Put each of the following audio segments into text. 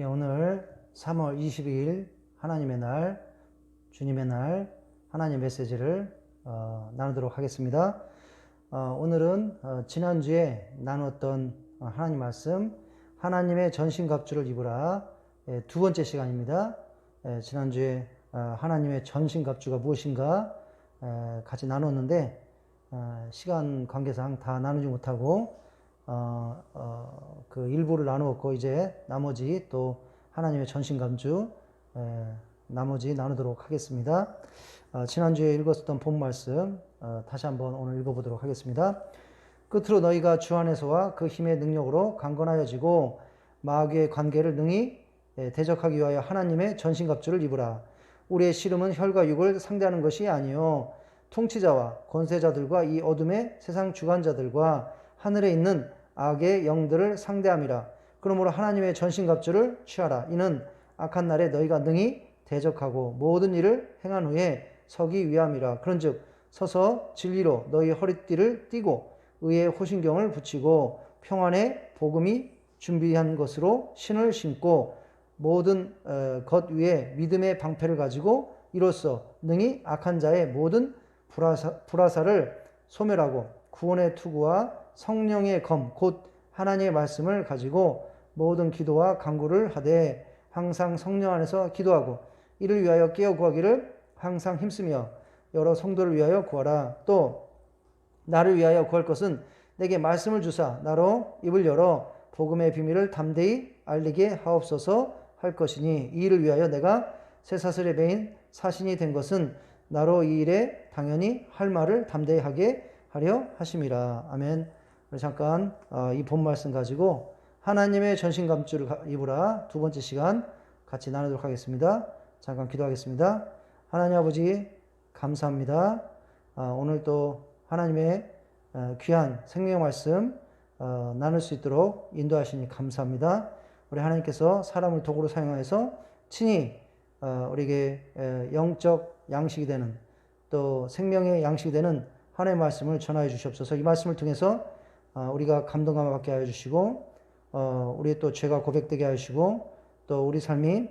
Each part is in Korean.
예, 오늘 3월 22일 하나님의 날, 주님의 날, 하나님 메시지를 나누도록 하겠습니다. 오늘은 지난주에 나누었던 하나님 말씀, 하나님의 전신갑주를 입으라, 두 번째 시간입니다. 지난주에 하나님의 전신갑주가 무엇인가 같이 나눴는데 시간 관계상 다 나누지 못하고 그 일부를 나누었고, 이제 나머지 또 하나님의 전신갑주 나머지 나누도록 하겠습니다. 지난주에 읽었던 본 말씀 다시 한번 오늘 읽어보도록 하겠습니다. 끝으로 너희가 주 안에서와 그 힘의 능력으로 강건하여지고 마귀의 관계를 능히 대적하기 위하여 하나님의 전신갑주를 입으라. 우리의 씨름은 혈과 육을 상대하는 것이 아니요 통치자와 권세자들과 이 어둠의 세상 주관자들과 하늘에 있는 악의 영들을 상대함이라. 그러므로 하나님의 전신갑주를 취하라. 이는 악한 날에 너희가 능히 대적하고 모든 일을 행한 후에 서기 위함이라. 그런즉 서서 진리로 너희 허리띠를 띠고 의의 호신경을 붙이고 평안의 복음이 준비한 것으로 신을 신고 모든 것 위에 믿음의 방패를 가지고 이로써 능히 악한 자의 모든 불화살을 소멸하고 구원의 투구와 성령의 검 곧 하나님의 말씀을 가지고 모든 기도와 간구를 하되 항상 성령 안에서 기도하고 이를 위하여 깨어 구하기를 항상 힘쓰며 여러 성도를 위하여 구하라. 또 나를 위하여 구할 것은 내게 말씀을 주사 나로 입을 열어 복음의 비밀을 담대히 알리게 하옵소서 할 것이니, 이 일을 위하여 내가 쇠사슬의 매인 사신이 된 것은 나로 이 일에 당연히 할 말을 담대히 하게 하려 하심이라. 아멘. 잠깐 이 본 말씀 가지고 하나님의 전신갑주를 입으라 두 번째 시간 같이 나누도록 하겠습니다. 잠깐 기도하겠습니다. 하나님 아버지 감사합니다. 오늘 또 하나님의 귀한 생명의 말씀 나눌 수 있도록 인도하시니 감사합니다. 우리 하나님께서 사람을 도구로 사용하여서 친히 우리에게 영적 양식이 되는 또 생명의 양식이 되는 하나님의 말씀을 전하여 주시옵소서. 이 말씀을 통해서 우리가 감동감을 받게 하여 주시고 우리의 또 죄가 고백되게 하여 주시고 또 우리 삶이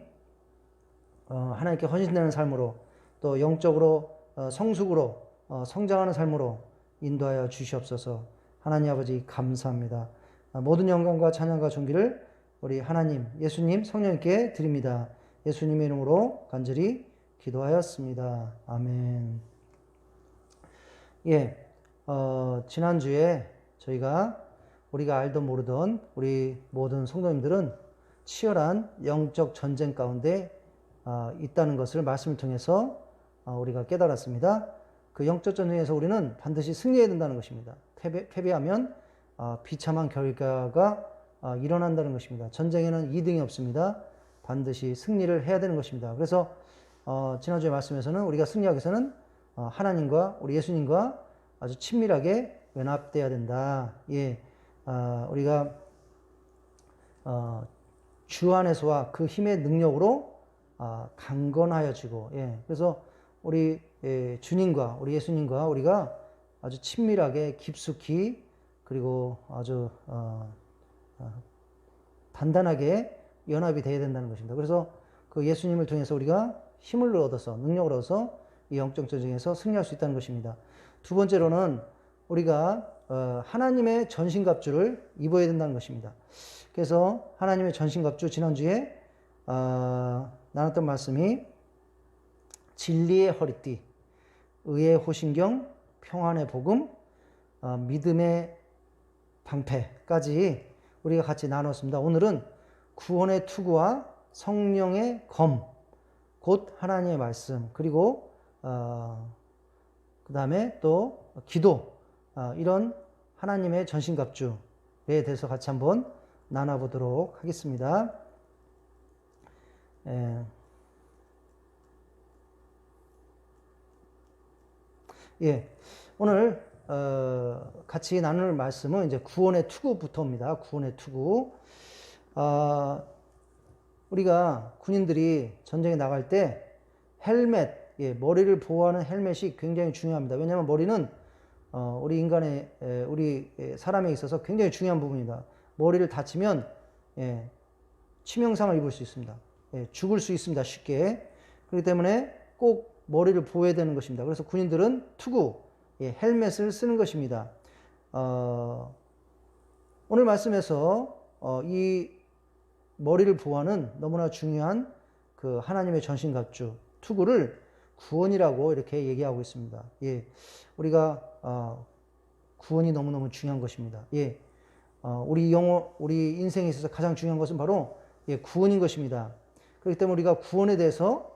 하나님께 헌신되는 삶으로 또 영적으로 성숙으로 성장하는 삶으로 인도하여 주시옵소서. 하나님 아버지 감사합니다. 모든 영광과 찬양과 존귀를 우리 하나님 예수님 성령님께 드립니다. 예수님의 이름으로 간절히 기도하였습니다. 아멘. 예, 지난주에 우리가 알던 모르던 우리 모든 성도님들은 치열한 영적 전쟁 가운데 있다는 것을 말씀을 통해서 우리가 깨달았습니다. 그 영적 전쟁에서 우리는 반드시 승리해야 된다는 것입니다. 패배하면 비참한 결과가 일어난다는 것입니다. 전쟁에는 2등이 없습니다. 반드시 승리를 해야 되는 것입니다. 그래서 지난주의 말씀에서는 우리가 승리하기 위해서는 하나님과 우리 예수님과 아주 친밀하게 연합돼야 된다. 예, 우리가 주 안에서와 그 힘의 능력으로 강건하여지고, 예, 그래서 우리 주님과 우리 예수님과 우리가 아주 친밀하게 깊숙이 그리고 아주 단단하게 연합이 되어야 된다는 것입니다. 그래서 그 예수님을 통해서 우리가 힘을 얻어서 능력을 얻어서 이 영적 전쟁에서 승리할 수 있다는 것입니다. 두 번째로는 우리가 하나님의 전신갑주를 입어야 된다는 것입니다. 그래서 하나님의 전신갑주 지난주에 나눴던 말씀이 진리의 허리띠, 의의 호신경, 평안의 복음, 믿음의 방패까지 우리가 같이 나눴습니다. 오늘은 구원의 투구와 성령의 검, 곧 하나님의 말씀, 그리고 그 다음에 또 기도, 이런 하나님의 전신갑주에 대해서 같이 한번 나눠보도록 하겠습니다. 예, 오늘 같이 나눌 말씀은 이제 구원의 투구부터입니다. 구원의 투구. 우리가 군인들이 전쟁에 나갈 때 헬멧, 예, 머리를 보호하는 헬멧이 굉장히 중요합니다. 왜냐하면 머리는 우리 사람에 있어서 굉장히 중요한 부분입니다. 머리를 다치면, 예, 치명상을 입을 수 있습니다. 예, 죽을 수 있습니다. 쉽게. 그렇기 때문에 꼭 머리를 보호해야 되는 것입니다. 그래서 군인들은 투구, 예, 헬멧을 쓰는 것입니다. 오늘 말씀에서 이 머리를 보호하는 너무나 중요한 그 하나님의 전신갑주, 투구를 구원이라고 이렇게 얘기하고 있습니다. 예, 우리가 구원이 너무너무 중요한 것입니다. 예, 우리 인생에 있어서 가장 중요한 것은 바로 예, 구원인 것입니다. 그렇기 때문에 우리가 구원에 대해서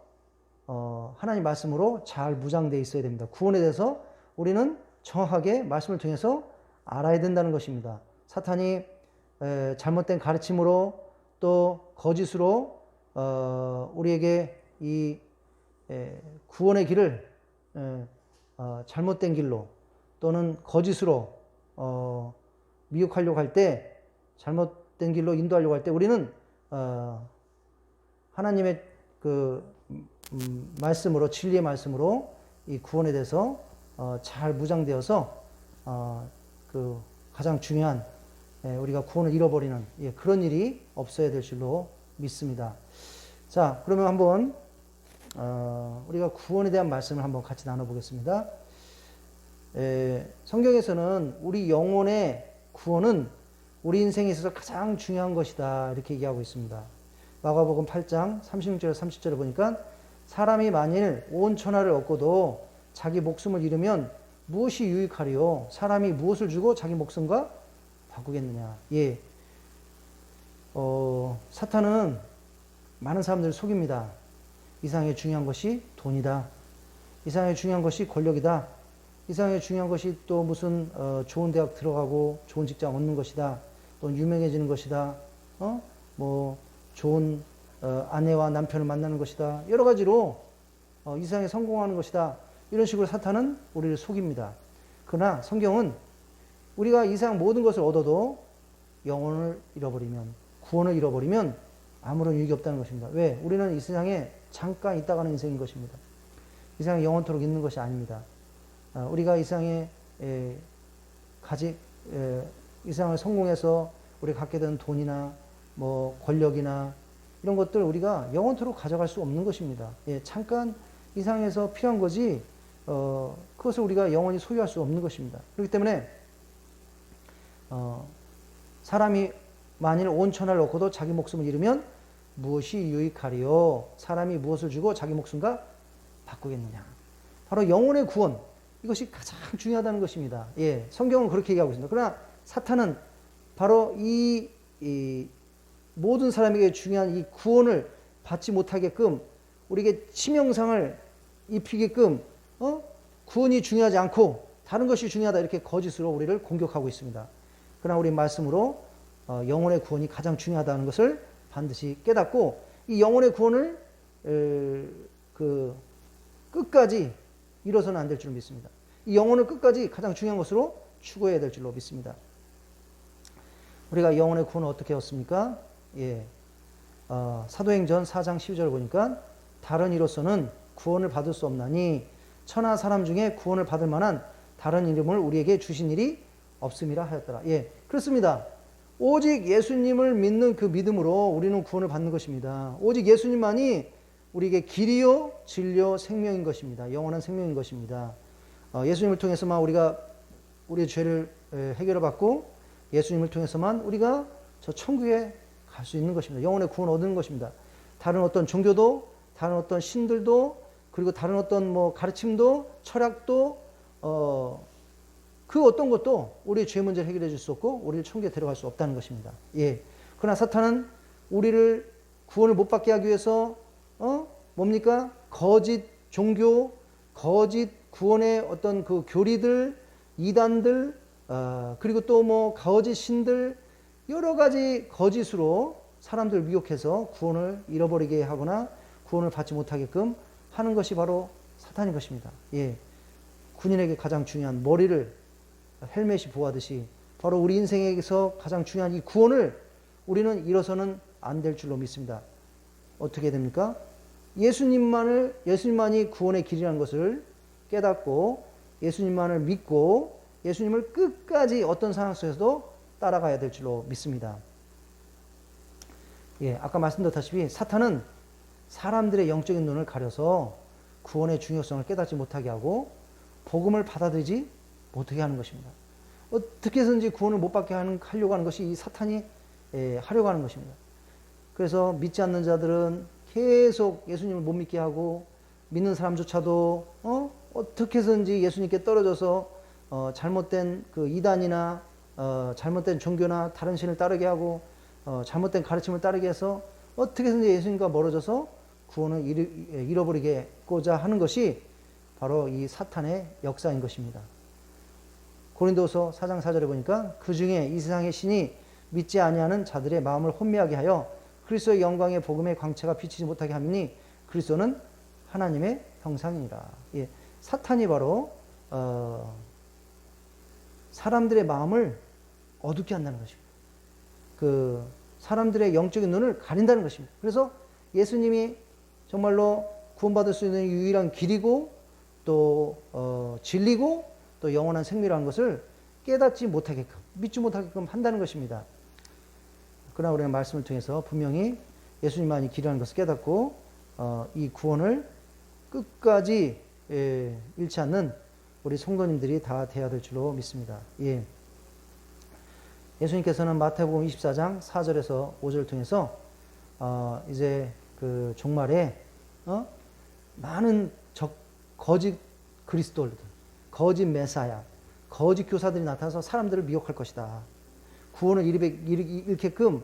하나님 말씀으로 잘 무장되어 있어야 됩니다. 구원에 대해서 우리는 정확하게 말씀을 통해서 알아야 된다는 것입니다. 사탄이 잘못된 가르침으로 또 거짓으로 우리에게 이 구원의 길을 잘못된 길로 또는 거짓으로 미혹하려고 할 때, 잘못된 길로 인도하려고 할 때 우리는 하나님의 그 말씀으로, 진리의 말씀으로 이 구원에 대해서 잘 무장되어서 그 가장 중요한 우리가 구원을 잃어버리는 그런 일이 없어야 될 줄로 믿습니다. 자, 그러면 한번 우리가 구원에 대한 말씀을 한번 같이 나눠보겠습니다. 성경에서는 우리 영혼의 구원은 우리 인생에 있어서 가장 중요한 것이다 이렇게 얘기하고 있습니다. 마가복음 8장 36절 30절을 보니까 사람이 만일 온 천하를 얻고도 자기 목숨을 잃으면 무엇이 유익하리요? 사람이 무엇을 주고 자기 목숨과 바꾸겠느냐? 예, 사탄은 많은 사람들을 속입니다. 이 세상에 중요한 것이 돈이다. 이 세상에 중요한 것이 권력이다. 이 세상에 중요한 것이 또 무슨 좋은 대학 들어가고 좋은 직장 얻는 것이다. 또 유명해지는 것이다. 뭐 좋은 아내와 남편을 만나는 것이다. 여러 가지로 이 세상에 성공하는 것이다. 이런 식으로 사탄은 우리를 속입니다. 그러나 성경은 우리가 이 세상 모든 것을 얻어도 영혼을 잃어버리면, 구원을 잃어버리면 아무런 유익이 없다는 것입니다. 왜? 우리는 이 세상에 잠깐 있다가는 인생인 것입니다. 이 세상에 영원토록 있는 것이 아닙니다. 우리가 이 세상에 이 세상을 성공해서 우리가 갖게 된 돈이나 뭐 권력이나 이런 것들 우리가 영원토록 가져갈 수 없는 것입니다. 예, 잠깐 이 세상에서 필요한 거지 그것을 우리가 영원히 소유할 수 없는 것입니다. 그렇기 때문에 사람이 만일 온 천하를 얻고도 자기 목숨을 잃으면 무엇이 유익하리요? 사람이 무엇을 주고 자기 목숨과 바꾸겠느냐? 바로 영혼의 구원, 이것이 가장 중요하다는 것입니다. 예, 성경은 그렇게 얘기하고 있습니다. 그러나 사탄은 바로 이 모든 사람에게 중요한 이 구원을 받지 못하게끔 우리에게 치명상을 입히게끔 구원이 중요하지 않고 다른 것이 중요하다 이렇게 거짓으로 우리를 공격하고 있습니다. 그러나 우리 말씀으로 영혼의 구원이 가장 중요하다는 것을 반드시 깨닫고 이 영혼의 구원을 끝까지 잃어서는 안 될 줄 믿습니다. 이 영혼을 끝까지 가장 중요한 것으로 추구해야 될 줄로 믿습니다. 우리가 영혼의 구원을 어떻게 얻습니까? 예, 사도행전 4장 12절을 보니까 다른 이로서는 구원을 받을 수 없나니 천하 사람 중에 구원을 받을 만한 다른 이름을 우리에게 주신 일이 없음이라 하였더라. 예, 그렇습니다. 오직 예수님을 믿는 그 믿음으로 우리는 구원을 받는 것입니다. 오직 예수님만이 우리에게 길이요, 진리요, 생명인 것입니다. 영원한 생명인 것입니다. 예수님을 통해서만 우리가 우리의 죄를 해결을 받고 예수님을 통해서만 우리가 저 천국에 갈 수 있는 것입니다. 영혼의 구원 얻는 것입니다. 다른 어떤 종교도, 다른 어떤 신들도, 그리고 다른 어떤 뭐 가르침도, 철학도, 그 어떤 것도 우리의 죄 문제를 해결해 줄 수 없고 우리를 천국에 데려갈 수 없다는 것입니다. 예. 그러나 사탄은 우리를 구원을 못 받게 하기 위해서 뭡니까? 거짓 종교, 거짓 구원의 어떤 그 교리들, 이단들, 그리고 또 뭐 거짓 신들, 여러 가지 거짓으로 사람들을 미혹해서 구원을 잃어버리게 하거나 구원을 받지 못하게끔 하는 것이 바로 사탄인 것입니다. 예. 군인에게 가장 중요한 머리를 헬멧이 보호하듯이 바로 우리 인생에서 가장 중요한 이 구원을 우리는 잃어서는 안 될 줄로 믿습니다. 어떻게 됩니까? 예수님만이 구원의 길이라는 것을 깨닫고 예수님만을 믿고 예수님을 끝까지 어떤 상황 속에서도 따라가야 될 줄로 믿습니다. 예, 아까 말씀드렸다시피 사탄은 사람들의 영적인 눈을 가려서 구원의 중요성을 깨닫지 못하게 하고 복음을 받아들이지 못하게 하는 것입니다. 어떻게 해서든지 구원을 못 받게 하려고 하는 것이 이 사탄이 하려고 하는 것입니다. 그래서 믿지 않는 자들은 계속 예수님을 못 믿게 하고 믿는 사람조차도 어떻게 해서든지 예수님께 떨어져서 잘못된 그 이단이나 잘못된 종교나 다른 신을 따르게 하고 잘못된 가르침을 따르게 해서 어떻게 해서든지 예수님과 멀어져서 구원을 잃어버리고자 하는 것이 바로 이 사탄의 역사인 것입니다. 고린도서 4장 4절에 보니까 그 중에 이 세상의 신이 믿지 아니하는 자들의 마음을 혼미하게 하여 그리스도의 영광의 복음의 광채가 비치지 못하게 하니 그리스도는 하나님의 형상이니라. 예, 사탄이 바로 사람들의 마음을 어둡게 한다는 것입니다. 그 사람들의 영적인 눈을 가린다는 것입니다. 그래서 예수님이 정말로 구원받을 수 있는 유일한 길이고 또 진리고 또 영원한 생명이라는 것을 깨닫지 못하게끔 믿지 못하게끔 한다는 것입니다. 그러나 우리가 말씀을 통해서 분명히 예수님만이 길이라는 것을 깨닫고 이 구원을 끝까지 잃지 않는 우리 성도님들이 다 되어야 될 줄로 믿습니다. 예. 예수님께서는 마태복음 24장 4절에서 5절을 통해서 이제 그 종말에 많은 거짓 그리스도들, 거짓 메사야, 거짓 교사들이 나타나서 사람들을 미혹할 것이다. 구원을 잃게끔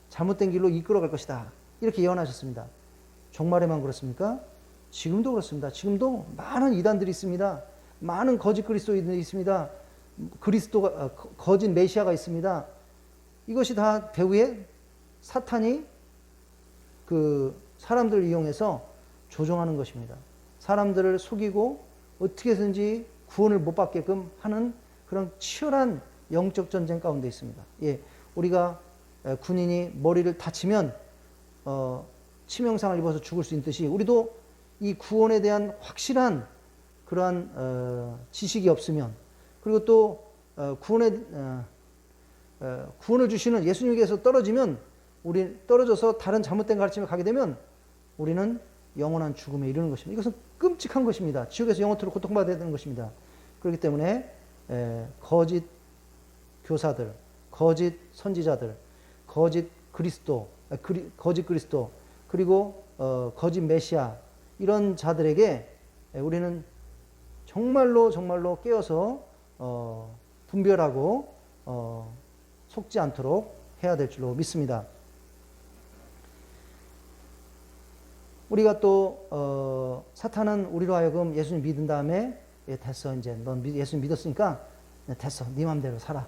잘못된 길로 이끌어갈 것이다. 이렇게 예언하셨습니다. 종말에만 그렇습니까? 지금도 그렇습니다. 지금도 많은 이단들이 있습니다. 많은 거짓 그리스도인들이 있습니다. 그리스도가 거짓 메시아가 있습니다. 이것이 다 배후에 사탄이 그 사람들을 이용해서 조종하는 것입니다. 사람들을 속이고 어떻게 해서든지 구원을 못 받게끔 하는 그런 치열한 영적 전쟁 가운데 있습니다. 예, 우리가 군인이 머리를 다치면 치명상을 입어서 죽을 수 있듯이 우리도 이 구원에 대한 확실한 그러한 지식이 없으면 그리고 또 구원을 주시는 예수님께서 떨어지면 우리 떨어져서 다른 잘못된 가르침에 가게 되면 우리는 영원한 죽음에 이르는 것입니다. 이것은 끔찍한 것입니다. 지옥에서 영원토록 고통받아야 되는 것입니다. 그렇기 때문에 거짓 교사들, 거짓 선지자들, 거짓 그리스도, 그리고 거짓 메시아 이런 자들에게 우리는 정말로 깨어서 분별하고 속지 않도록 해야 될 줄로 믿습니다. 우리가 또 사탄은 우리로 하여금 예수님 믿은 다음에 됐어 이제 넌 예수님 믿었으니까 됐어 네 맘대로 살아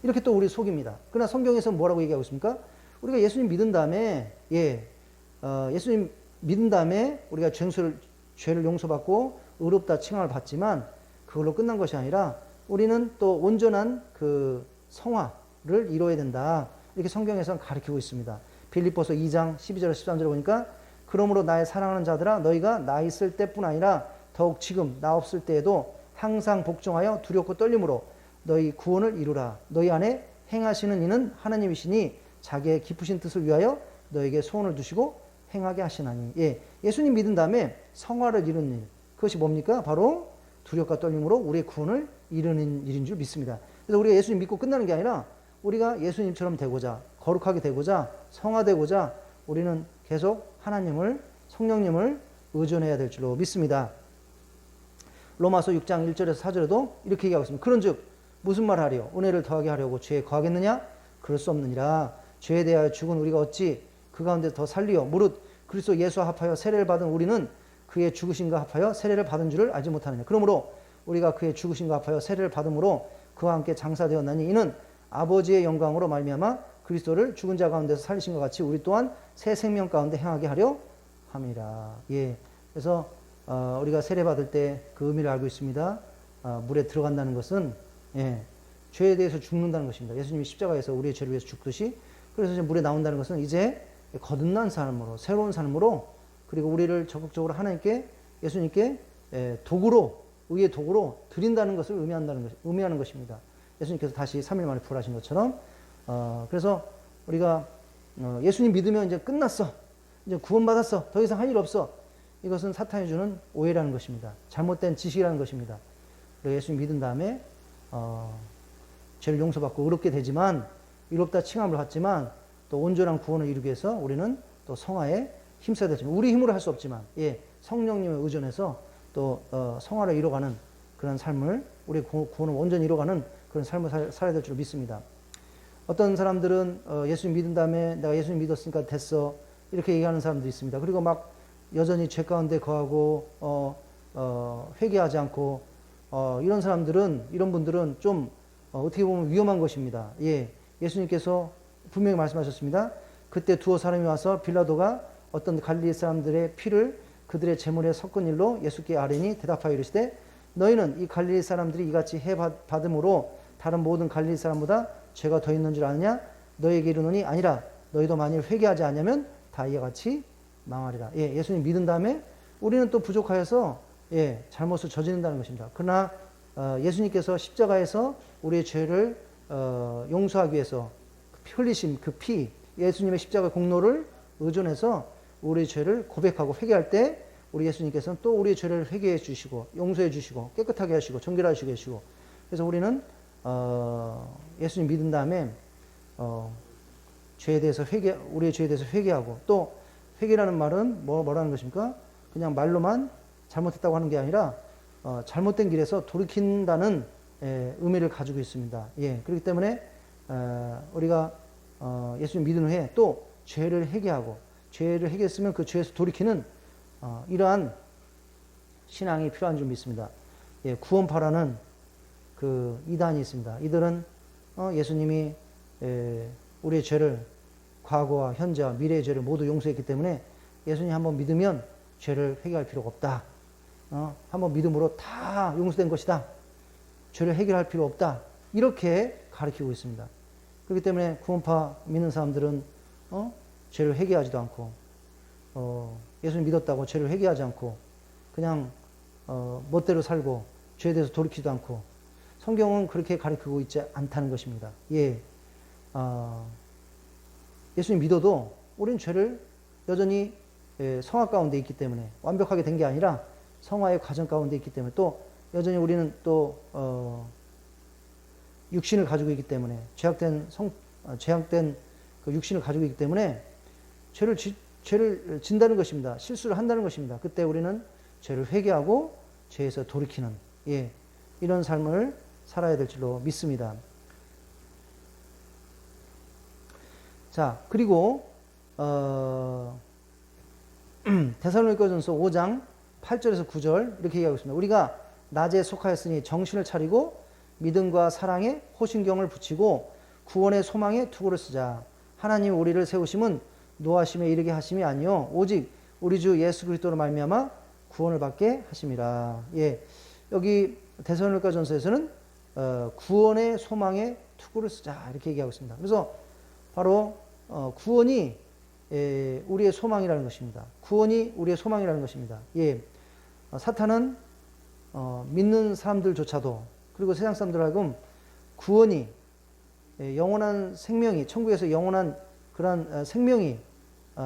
이렇게 또 우리 속입니다. 그러나 성경에서 뭐라고 얘기하고 있습니까? 우리가 예수님 믿은 다음에 예수님 믿은 다음에 우리가 죄를 용서받고 의롭다 칭함을 받지만 그걸로 끝난 것이 아니라 우리는 또 온전한 그 성화를 이루어야 된다. 이렇게 성경에서는 가르치고 있습니다. 빌립보서 2장 12절 13절에 보니까 그러므로 나의 사랑하는 자들아 너희가 나 있을 때뿐 아니라 더욱 지금 나 없을 때에도 항상 복종하여 두렵고 떨림으로 너희 구원을 이루라. 너희 안에 행하시는 이는 하나님이시니 자기의 기쁘신 뜻을 위하여 너에게 소원을 두시고 행하게 하시나니. 예수님 믿은 다음에 성화를 이루는 일. 그것이 뭡니까? 바로 두렵과 떨림으로 우리의 구원을 이루는 일인 줄 믿습니다. 그래서 우리가 예수님 믿고 끝나는 게 아니라 우리가 예수님처럼 되고자 거룩하게 되고자 성화되고자 우리는 계속 하나님을 성령님을 의존해야 될 줄로 믿습니다. 로마서 6장 1절에서 4절에도 이렇게 얘기하고 있습니다. 그런즉 무슨 말 하리요? 은혜를 더하게 하려고 죄에 거하겠느냐? 그럴 수 없느니라. 죄에 대하여 죽은 우리가 어찌 그 가운데 더 살리요? 무릇 그리스도 예수와 합하여 세례를 받은 우리는 그의 죽으심과 합하여 세례를 받은 줄을 알지 못하느냐. 그러므로 우리가 그의 죽으심과 합하여 세례를 받음으로 그와 함께 장사되었나니 이는 아버지의 영광으로 말미암아 그리스도를 죽은 자 가운데서 살리신 것 같이 우리 또한 새 생명 가운데 행하게 하려 함이라. 그래서 우리가 세례 받을 때 그 의미를 알고 있습니다. 물에 들어간다는 것은 죄에 대해서 죽는다는 것입니다. 예수님이 십자가에서 우리의 죄를 위해서 죽듯이 그래서 이제 물에 나온다는 것은 이제 거듭난 삶으로 새로운 삶으로 그리고 우리를 적극적으로 하나님께 예수님께 도구로 의의 도구로 드린다는 것을 의미하는 것입니다. 예수님께서 다시 3일 만에 부활하신 것처럼 그래서 우리가 예수님 믿으면 이제 끝났어. 이제 구원받았어. 더 이상 할 일 없어. 이것은 사탄이 주는 오해라는 것입니다. 잘못된 지식이라는 것입니다. 그리고 예수님 믿은 다음에 죄를 용서받고 의롭게 되지만, 의롭다 칭함을 받지만 또 온전한 구원을 이루기 위해서 우리는 또 성화에 힘써야 되지만, 우리 힘으로 할 수 없지만 성령님을 의존해서 또 성화를 이뤄가는 그런 삶을, 우리 구원을 온전히 이뤄가는 그런 삶을 살아야 될 줄 믿습니다. 어떤 사람들은 예수님 믿은 다음에 내가 예수님 믿었으니까 됐어 이렇게 얘기하는 사람들이 있습니다. 그리고 막 여전히 죄 가운데 거하고 회개하지 않고 이런 사람들은, 이런 분들은 좀 어떻게 보면 위험한 것입니다. 예수님께서 분명히 말씀하셨습니다. 그때 두어 사람이 와서 빌라도가 어떤 갈릴리 사람들의 피를 그들의 제물에 섞은 일로 예수께 아뢰니 대답하여 이르시되 너희는 이 갈릴리 사람들이 이같이 해 받음으로 다른 모든 갈릴리 사람보다 죄가 더 있는 줄 아느냐? 너희에게 이르노니 아니라 너희도 만일 회개하지 않으면 다 이와 같이 망하리라. 예수님 믿은 다음에 우리는 또 부족하여서 잘못을 저지른다는 것입니다. 그러나 예수님께서 십자가에서 우리의 죄를 용서하기 위해서 흘리신 그 피, 예수님의 십자가 공로를 의존해서 우리의 죄를 고백하고 회개할 때 우리 예수님께서는 또 우리의 죄를 회개해 주시고 용서해 주시고 깨끗하게 하시고 정결하게 하시고, 그래서 우리는 예수님 믿은 다음에 죄에 대해서 우리의 죄에 대해서 회개하고, 또 회개라는 말은 뭐라는 것입니까? 그냥 말로만 잘못했다고 하는 게 아니라 잘못된 길에서 돌이킨다는 의미를 가지고 있습니다. 그렇기 때문에 우리가 예수님 믿은 후에 또 죄를 회개하고, 죄를 회개했으면 그 죄에서 돌이키는 이러한 신앙이 필요한 줄 믿습니다. 구원파라는 그 이단이 있습니다. 이들은 예수님이 우리의 죄를, 과거와 현재와 미래의 죄를 모두 용서했기 때문에 예수님 한번 믿으면 죄를 회개할 필요가 없다. 한번 믿음으로 다 용서된 것이다. 죄를 해결할 필요 없다. 이렇게 가르치고 있습니다. 그렇기 때문에 구원파 믿는 사람들은 죄를 회개하지도 않고 예수님 믿었다고 죄를 회개하지 않고 그냥 멋대로 살고 죄에 대해서 돌이키지도 않고, 성경은 그렇게 가르치고 있지 않다는 것입니다. 예수님 믿어도 우리는 죄를 여전히 성화 가운데 있기 때문에, 완벽하게 된 게 아니라 성화의 과정 가운데 있기 때문에, 또 여전히 우리는 또 육신을 가지고 있기 때문에, 죄악된 그 육신을 가지고 있기 때문에 죄를 진다는 것입니다. 실수를 한다는 것입니다. 그때 우리는 죄를 회개하고 죄에서 돌이키는 이런 삶을 살아야 될 줄로 믿습니다. 자, 그리고 데살로니가전서 5장 8절에서 9절 이렇게 얘기하고 있습니다. 우리가 낮에 속하였으니 정신을 차리고 믿음과 사랑에 호신경을 붙이고 구원의 소망에 투구를 쓰자. 하나님 우리를 세우심은 노하심에 이르게 하심이 아니요 오직 우리 주 예수 그리스도로 말미암아 구원을 받게 하심이라. 여기 데살로니가전서에서는 구원의 소망에 투구를 쓰자 이렇게 얘기하고 있습니다. 그래서 바로 구원이 우리의 소망이라는 것입니다. 구원이 우리의 소망이라는 것입니다. 사탄은 믿는 사람들조차도, 그리고 세상 사람들 하여금 구원이, 영원한 생명이, 천국에서 영원한 그러한 생명이,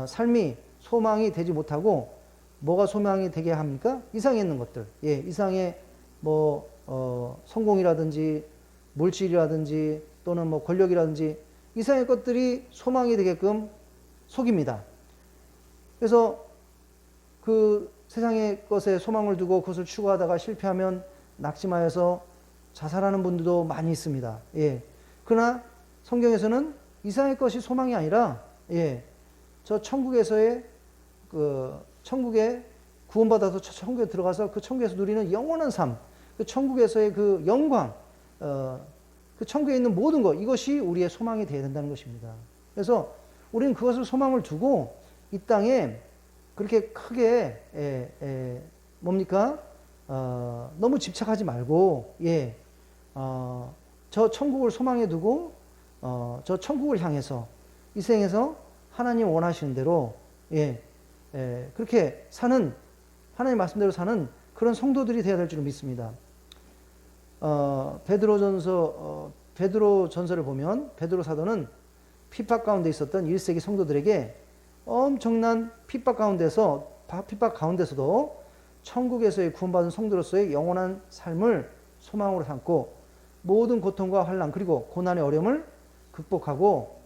삶이 소망이 되지 못하고, 뭐가 소망이 되게 합니까? 이상에 있는 것들. 이상의 성공이라든지 물질이라든지 또는 권력이라든지 이상의 것들이 소망이 되게끔 속입니다. 그래서 그 세상의 것에 소망을 두고 그것을 추구하다가 실패하면 낙심하여서 자살하는 분들도 많이 있습니다. 그러나 성경에서는 이상의 것이 소망이 아니라 저 천국에서의 천국에 구원받아서 천국에 들어가서 그 천국에서 누리는 영원한 삶, 그 천국에서의 그 영광, 그 천국에 있는 모든 것, 이것이 우리의 소망이 되어야 된다는 것입니다. 그래서 우리는 그것을 소망을 두고 이 땅에 그렇게 크게 너무 집착하지 말고 저 천국을 소망해 두고 저 천국을 향해서 이 생에서 하나님 원하시는 대로 그렇게 사는, 하나님 말씀대로 사는 그런 성도들이 되어야 될 줄 믿습니다. 베드로 전서를 보면 베드로 사도는 핍박 가운데 있었던 1세기 성도들에게 엄청난 핍박 가운데서도 천국에서의 구원받은 성도로서의 영원한 삶을 소망으로 삼고 모든 고통과 환난 그리고 고난의 어려움을 극복하고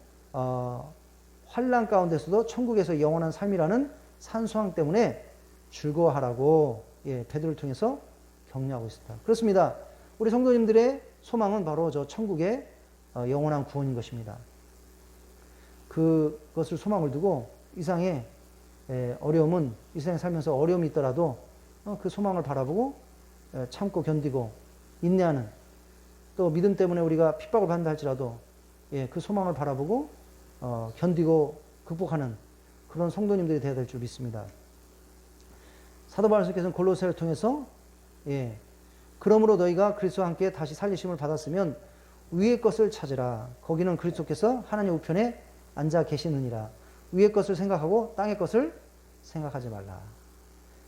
환난 가운데서도 천국에서 영원한 삶이라는 산소항 때문에 즐거워하라고 베드로를 통해서 격려하고 있습니다. 그렇습니다. 우리 성도님들의 소망은 바로 저 천국의 영원한 구원인 것입니다. 그것을 소망을 두고 이상의 어려움은 이 세상에 살면서 어려움이 있더라도 그 소망을 바라보고 참고 견디고 인내하는 또 믿음 때문에 우리가 핍박을 받는다 할지라도 그 소망을 바라보고 견디고 극복하는 그런 성도님들이 되어야 될 줄 믿습니다. 사도 바울께서는 골로새를 통해서 그러므로 너희가 그리스도와 함께 다시 살리심을 받았으면 위의 것을 찾으라. 거기는 그리스도께서 하나님 우편에 앉아 계시느니라. 위의 것을 생각하고 땅의 것을 생각하지 말라.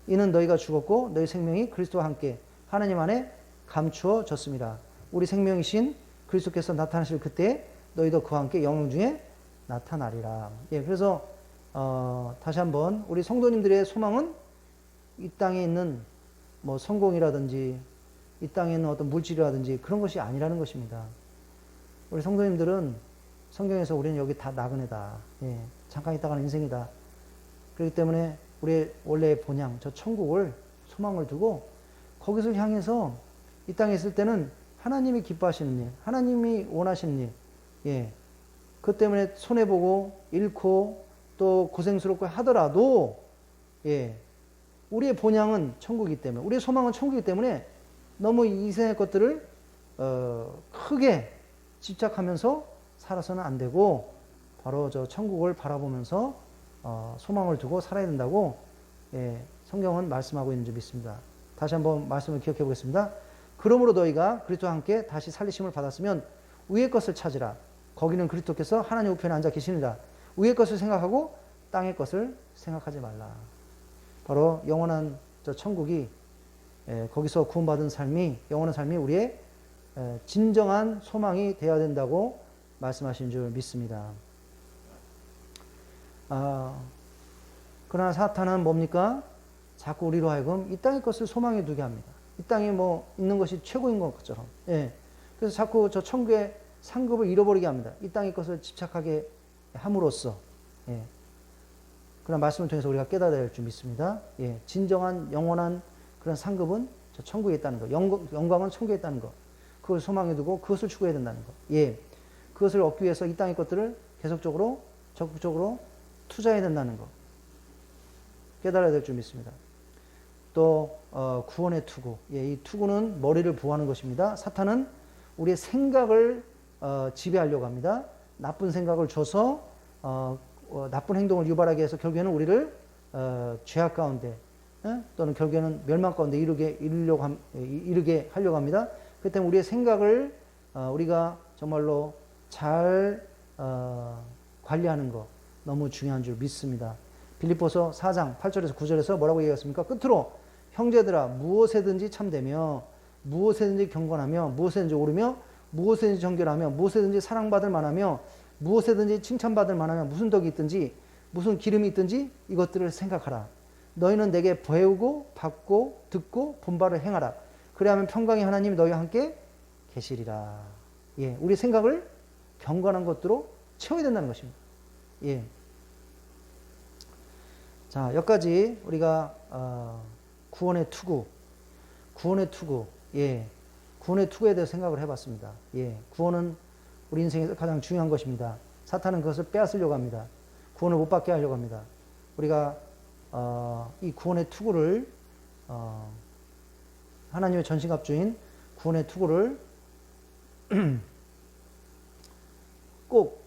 이는 너희가 죽었고 너희 생명이 그리스도와 함께 하나님 안에 감추어졌습니다. 우리 생명이신 그리스도께서 나타나실 그때 너희도 그와 함께 영광 중에 나타나리라. 그래서 다시 한번 우리 성도님들의 소망은 이 땅에 있는 뭐 성공이라든지 이 땅에 있는 어떤 물질이라든지 그런 것이 아니라는 것입니다. 우리 성도님들은 성경에서 우리는 여기 다 나그네다. 잠깐 있다가는 인생이다. 그렇기 때문에 우리의 원래의 본향, 저 천국을 소망을 두고 거기서 향해서 이 땅에 있을 때는 하나님이 기뻐하시는 일, 하나님이 원하시는 일, 그것 때문에 손해보고 잃고 또 고생스럽고 하더라도, 우리의 본향은 천국이기 때문에, 우리의 소망은 천국이기 때문에 너무 이 세상의 것들을 크게 집착하면서 살아서는 안 되고 바로 저 천국을 바라보면서 소망을 두고 살아야 된다고 성경은 말씀하고 있는 줄 믿습니다. 다시 한번 말씀을 기억해 보겠습니다. 그러므로 너희가 그리스도와 함께 다시 살리심을 받았으면 위의 것을 찾으라. 거기는 그리스도께서 하나님 우편에 앉아 계시느니라. 위의 것을 생각하고 땅의 것을 생각하지 말라. 바로 영원한 저 천국이 거기서 구원받은 삶이 영원한 삶이 우리의 진정한 소망이 되어야 된다고 말씀하신 줄 믿습니다. 그러나 사탄은 뭡니까? 자꾸 우리로 하여금 이 땅의 것을 소망에 두게 합니다. 이 땅에 뭐 있는 것이 최고인 것처럼. 그래서 자꾸 저 천국의 상급을 잃어버리게 합니다. 이 땅의 것을 집착하게 함으로써. 그런 말씀을 통해서 우리가 깨달아야 할 줄 믿습니다. 진정한 영원한 그런 상급은 저 천국에 있다는 것. 영광은 천국에 있다는 것. 그걸 소망에 두고 그것을 추구해야 된다는 것. 그것을 얻기 위해서 이 땅의 것들을 계속적으로 적극적으로 투자해야 된다는 것. 깨달아야 될 줄 믿습니다. 또 구원의 투구. 이 투구는 머리를 보호하는 것입니다. 사탄은 우리의 생각을 지배하려고 합니다. 나쁜 생각을 줘서 나쁜 행동을 유발하게 해서 결국에는 우리를 죄악 가운데 또는 결국에는 멸망 가운데 이르게 하려고 합니다. 그렇기 때문에 우리의 생각을 우리가 정말로 잘 관리하는 것 너무 중요한 줄 믿습니다. 빌립보서 4장 8절에서 9절에서 뭐라고 얘기했습니까? 끝으로 형제들아 무엇에든지 참되며 무엇에든지 경건하며 무엇에든지 오르며 무엇에든지 정결하며 무엇에든지 사랑받을 만하며 무엇에든지 칭찬받을 만하며 무슨 덕이 있든지 무슨 기름이 있든지 이것들을 생각하라. 너희는 내게 배우고 받고 듣고 본바를 행하라. 그래야만 평강의 하나님이 너희와 함께 계시리라. 우리 생각을 경건한 것들로 채워야 된다는 것입니다. 자, 여기까지 우리가 구원의 투구, 구원의 투구에 대해서 생각을 해봤습니다. 구원은 우리 인생에서 가장 중요한 것입니다. 사탄은 그것을 빼앗으려고 합니다. 구원을 못 받게 하려고 합니다. 우리가 이 구원의 투구를 하나님의 전신갑주인 구원의 투구를 꼭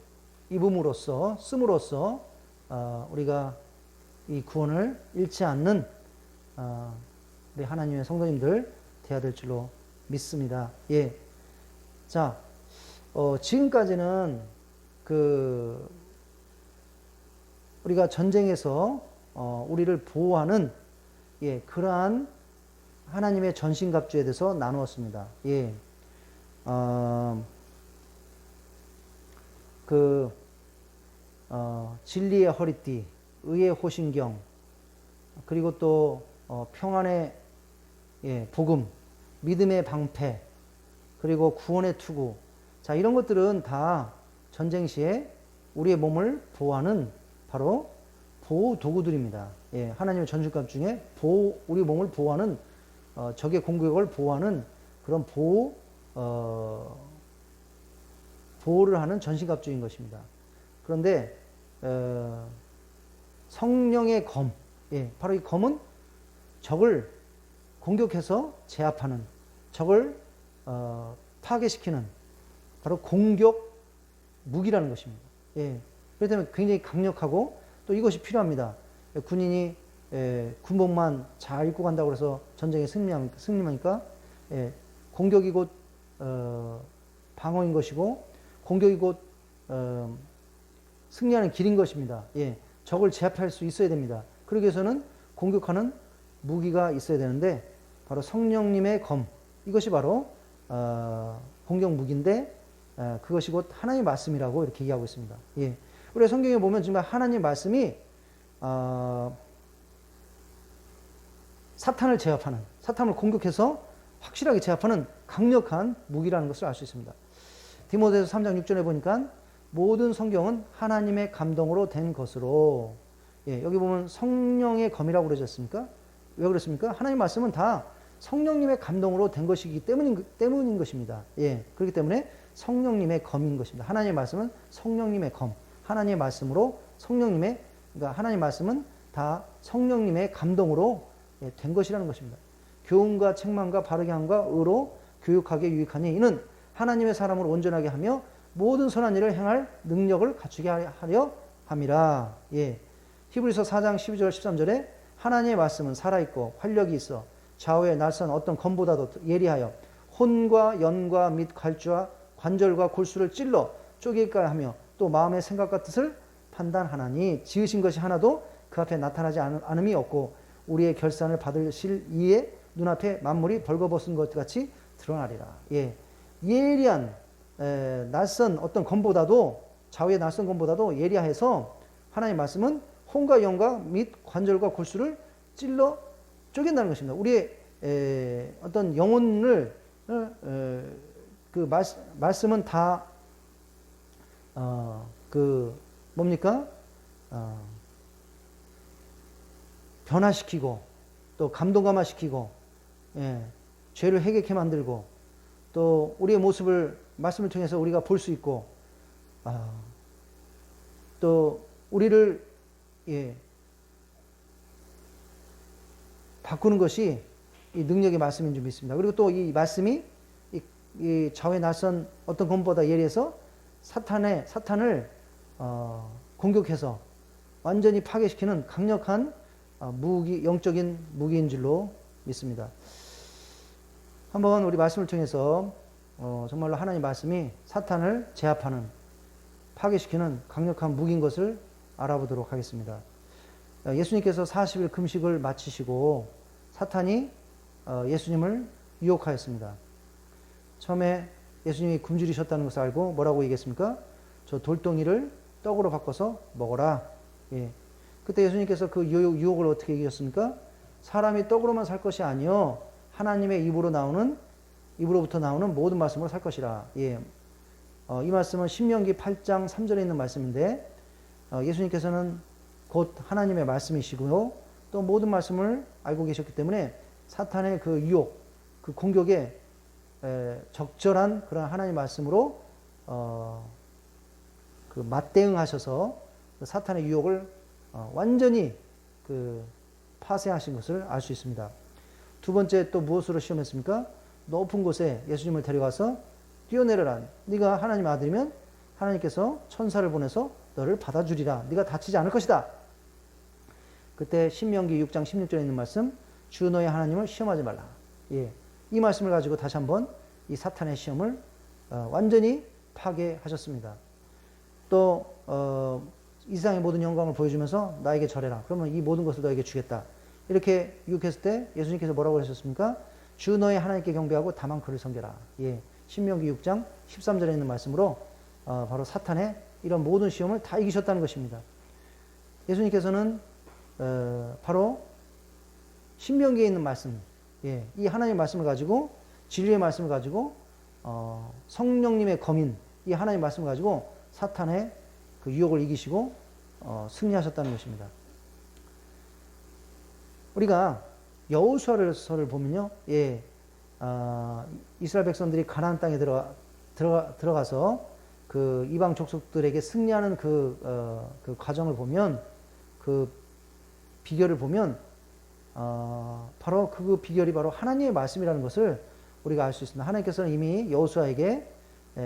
입음으로써 씀으로써 우리가 이 구원을 잃지 않는 우리 하나님의 성도님들 되어야 될 줄로 믿습니다. 자, 지금까지는 우리가 전쟁에서 우리를 보호하는 그러한 하나님의 전신갑주에 대해서 나누었습니다. 진리의 허리띠, 의의 호신경, 그리고 또 평안의 복음, 믿음의 방패, 그리고 구원의 투구. 자, 이런 것들은 다 전쟁 시에 우리의 몸을 보호하는 바로 보호 도구들입니다. 하나님의 전술감 중에 우리 몸을 보호하는 적의 공격을 보호하는 그런 보호를 하는 전신갑주인 것입니다. 그런데 성령의 검, 바로 이 검은 적을 공격해서 제압하는, 적을 파괴시키는 바로 공격 무기라는 것입니다. 그렇기 때문에 굉장히 강력하고 또 이것이 필요합니다. 군인이 군복만 잘 입고 간다고 해서 전쟁에 승리하니까 공격이 곧 방어인 것이고 공격이 곧 승리하는 길인 것입니다. 적을 제압할 수 있어야 됩니다. 그러기 위해서는 공격하는 무기가 있어야 되는데 바로 성령님의 검, 이것이 바로 공격 무기인데 그것이 곧 하나님의 말씀이라고 이렇게 얘기하고 있습니다. 우리 성경에 보면 정말 하나님의 말씀이 사탄을 제압하는, 사탄을 공격해서 확실하게 제압하는 강력한 무기라는 것을 알 수 있습니다. 디모데서 3장 6절에 보니까 모든 성경은 하나님의 감동으로 된 것으로, 여기 보면 성령의 검이라고 그러셨습니까? 왜 그렇습니까? 하나님의 말씀은 다 성령님의 감동으로 된 것이기 때문인 것입니다. 그렇기 때문에 성령님의 검인 것입니다. 하나님의 말씀은 성령님의 검, 하나님의 말씀으로 그러니까 하나님의 말씀은 다 성령님의 감동으로 된 것이라는 것입니다. 교훈과 책망과 바르게 함과 의로 교육하게 유익하니 이는 하나님의 사람을 온전하게 하며 모든 선한 일을 행할 능력을 갖추게 하려 함이라. 히브리서 4장 12절 13절에 하나님의 말씀은 살아있고 활력이 있어 좌우에 날선 어떤 검보다도 예리하여 혼과 연과 및 갈주와 관절과 골수를 찔러 쪼개까 하며 또 마음의 생각과 뜻을 판단하나니 지으신 것이 하나도 그 앞에 나타나지 않음이 없고 우리의 결산을 받으실 이에 눈앞에 만물이 벌거벗은 것 같이 드러나리라. 예리한 낯선 어떤 검보다도 좌우의 낯선 검보다도 예리해서 하나님의 말씀은 혼과 영과 및 관절과 골수를 찔러 쪼갠다는 것입니다. 우리의 어떤 영혼을 그 말씀은 다 뭡니까? 변화시키고 또 감동감화시키고 죄를 해결케 만들고 또 우리의 모습을 말씀을 통해서 우리가 볼 수 있고 또 우리를 바꾸는 것이 이 능력의 말씀인 줄 믿습니다. 그리고 또 이 말씀이 이 좌우에 낯선 어떤 검보다 예리해서 사탄을 공격해서 완전히 파괴시키는 강력한 영적인 무기인 줄로 믿습니다. 한번 우리 말씀을 통해서 정말로 하나님의 말씀이 사탄을 제압하는, 파괴시키는 강력한 무기인 것을 알아보도록 하겠습니다. 예수님께서 40일 금식을 마치시고 사탄이 예수님을 유혹하였습니다. 처음에 예수님이 굶주리셨다는 것을 알고 뭐라고 얘기했습니까? 저 돌덩이를 떡으로 바꿔서 먹어라. 그때 예수님께서 그 유혹을 어떻게 이겼습니까? 사람이 떡으로만 살 것이 아니요 하나님의 입으로부터 나오는 모든 말씀으로 살 것이라. 이 말씀은 신명기 8장 3절에 있는 말씀인데 예수님께서는 곧 하나님의 말씀이시고요. 또 모든 말씀을 알고 계셨기 때문에 사탄의 그 유혹, 그 공격에 적절한 그런 하나님의 말씀으로 그 맞대응하셔서 그 사탄의 유혹을 완전히 그 파쇄하신 것을 알 수 있습니다. 두 번째 또 무엇으로 시험했습니까? 높은 곳에 예수님을 데려가서 뛰어내려라. 네가 하나님의 아들이면 하나님께서 천사를 보내서 너를 받아주리라. 네가 다치지 않을 것이다. 그때 신명기 6장 16절에 있는 말씀, 주 너의 하나님을 시험하지 말라. 이 말씀을 가지고 다시 한번 이 사탄의 시험을 완전히 파괴하셨습니다. 또 이 세상의 모든 영광을 보여주면서 나에게 절해라. 그러면 이 모든 것을 너에게 주겠다. 이렇게 유혹했을 때 예수님께서 뭐라고 하셨습니까? 주 너의 하나님께 경배하고 다만 그를 섬겨라. 신명기 6장 13절에 있는 말씀으로 바로 사탄의 이런 모든 시험을 다 이기셨다는 것입니다. 예수님께서는 바로 신명기에 있는 말씀, 예, 이 하나님의 말씀을 가지고 진리의 말씀을 가지고 성령님의 검인 이 하나님의 말씀을 가지고 사탄의 그 유혹을 이기시고 승리하셨다는 것입니다. 우리가 여호수아서를 보면요, 예, 이스라엘 백성들이 가나안 땅에 들어가서 그 이방 족속들에게 승리하는 그 과정을 보면 그 비결을 보면 바로 그 비결이 바로 하나님의 말씀이라는 것을 우리가 알 수 있습니다. 하나님께서는 이미 여호수아에게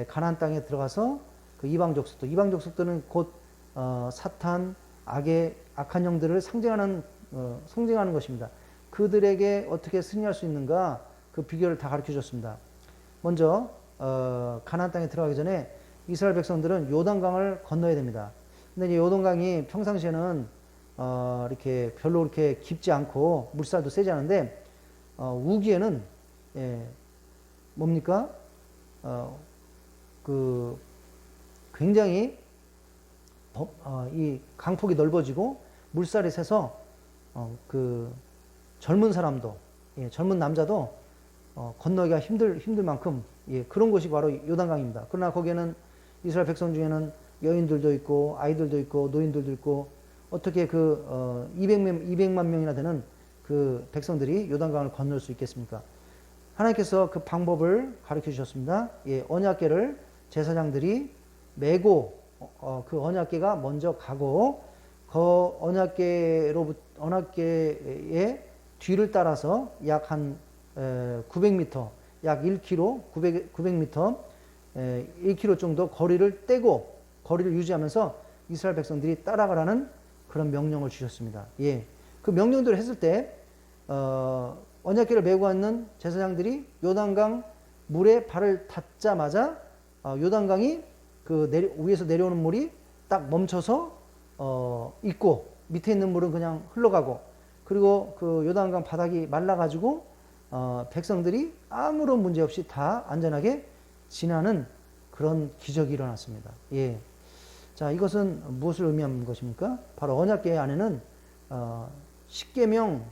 가나안 땅에 들어가서 그 이방 족속들은 곧 사탄, 악한 영들을 상징하는 것입니다. 그들에게 어떻게 승리할 수 있는가 그 비결을 다 가르쳐 줬습니다. 먼저 가나안 땅에 들어가기 전에 이스라엘 백성들은 요단강을 건너야 됩니다. 근데 이제 요단강이 평상시에는 이렇게 별로 그렇게 깊지 않고 물살도 세지 않은데 우기에는 뭡니까? 그 굉장히 이 강폭이 넓어지고 물살이 세서 그 젊은 사람도 젊은 남자도 건너기가 힘들 만큼 그런 곳이 바로 요단강입니다. 그러나 거기에는 이스라엘 백성 중에는 여인들도 있고 아이들도 있고 노인들도 있고 어떻게 그 200만 명이나 되는 그 백성들이 요단강을 건널 수 있겠습니까? 하나님께서 그 방법을 가르쳐 주셨습니다. 언약궤를 제사장들이 메고 그 언약궤가 먼저 가고 그 언약궤의 뒤를 따라서 약 한 900m, 약 1km, 900m, 1km 정도 거리를 떼고 거리를 유지하면서 이스라엘 백성들이 따라가라는 그런 명령을 주셨습니다. 예, 그 명령대로 했을 때 언약궤를 메고 있는 제사장들이 요단강 물에 발을 닿자마자 요단강이 그 위에서 내려오는 물이 딱 멈춰서 있고 밑에 있는 물은 그냥 흘러가고 그리고 그 요단강 바닥이 말라가지고 백성들이 아무런 문제 없이 다 안전하게 지나는 그런 기적이 일어났습니다. 예. 자, 이것은 무엇을 의미하는 것입니까? 바로 언약궤 안에는 십계명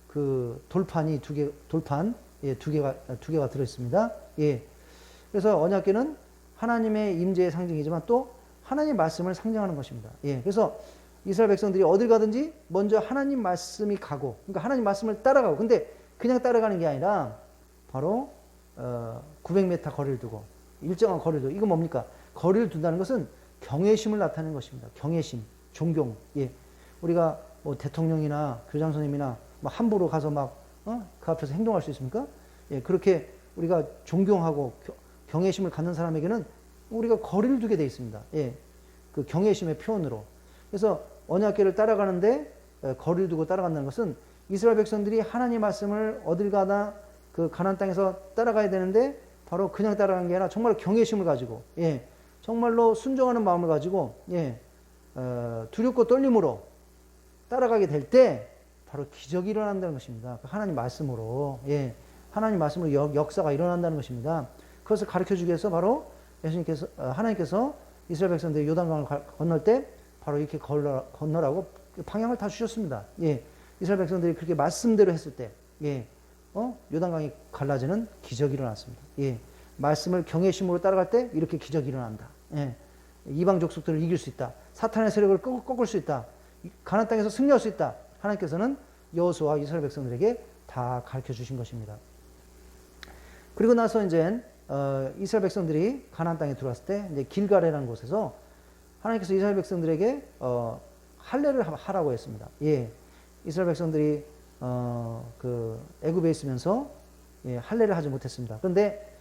그 돌판이 두 개가 들어 있습니다. 예. 그래서 언약궤는 하나님의 임재의 상징이지만 또 하나님의 말씀을 상징하는 것입니다. 예. 그래서 이스라엘 백성들이 어딜 가든지 먼저 하나님 말씀이 가고, 그러니까 하나님 말씀을 따라가고, 근데 그냥 따라가는 게 아니라 바로 900m 거리를 두고 일정한 거리를 두고, 이거 뭡니까? 거리를 둔다는 것은 경외심을 나타내는 것입니다. 경외심, 존경. 예. 우리가 뭐 대통령이나 교장 선생님이나 막 함부로 가서 그 앞에서 행동할 수 있습니까? 예. 그렇게 우리가 존경하고 경외심을 갖는 사람에게는 우리가 거리를 두게 돼 있습니다. 예. 그 경외심의 표현으로. 그래서 언약궤를 따라가는데 거리를 두고 따라간다는 것은 이스라엘 백성들이 하나님 말씀을 어딜 가나 그 가나안 땅에서 따라가야 되는데 바로 그냥 따라가는 게 아니라 정말 경외심을 가지고, 예, 정말로 순종하는 마음을 가지고, 예, 두렵고 떨림으로 따라가게 될 때 바로 기적이 일어난다는 것입니다. 하나님 말씀으로, 예, 하나님 말씀으로 역사가 일어난다는 것입니다. 그것을 가르쳐 주기 위해서 바로 하나님께서 이스라엘 백성들이 요단강을 건널 때 바로 이렇게 건너라고 방향을 다 주셨습니다. 예, 이스라엘 백성들이 그렇게 말씀대로 했을 때, 예, 요단강이 갈라지는 기적이 일어났습니다. 예, 말씀을 경외심으로 따라갈 때 이렇게 기적이 일어난다. 예, 이방 족속들을 이길 수 있다. 사탄의 세력을 꺾을 수 있다. 가나안 땅에서 승리할 수 있다. 하나님께서는 여호수아와 이스라엘 백성들에게 다 가르쳐 주신 것입니다. 그리고 나서 이제 이스라엘 백성들이 가나안 땅에 들어왔을 때 이제 길갈이라는 곳에서 하나님께서 이스라엘 백성들에게 할례를 하라고 했습니다. 예, 이스라엘 백성들이 그 애굽에 있으면서 할례를 하지 못했습니다. 그런데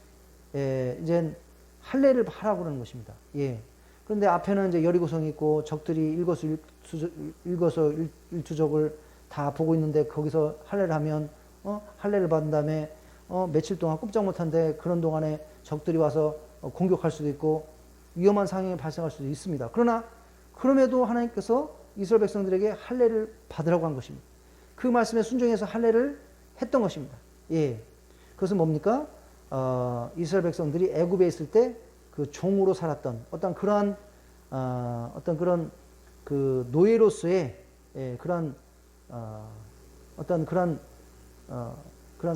이제 할례를 하라고 하는 것입니다. 예. 그런데 앞에는 이제 여리고성이 있고 적들이 일거수일투족을 다 보고 있는데 거기서 할례를 하면 할례를 받은 다음에 며칠 동안 꼼짝 못한데 그런 동안에 적들이 와서 공격할 수도 있고 위험한 상황이 발생할 수도 있습니다. 그러나 그럼에도 하나님께서 이스라엘 백성들에게 할례를 받으라고 한 것입니다. 그 말씀에 순종해서 할례를 했던 것입니다. 예, 그것은 뭡니까? 이스라엘 백성들이 애굽에 있을 때 그 종으로 살았던 어떤 그러한 어떤 그런 그 노예로서의 그런 어떤 그런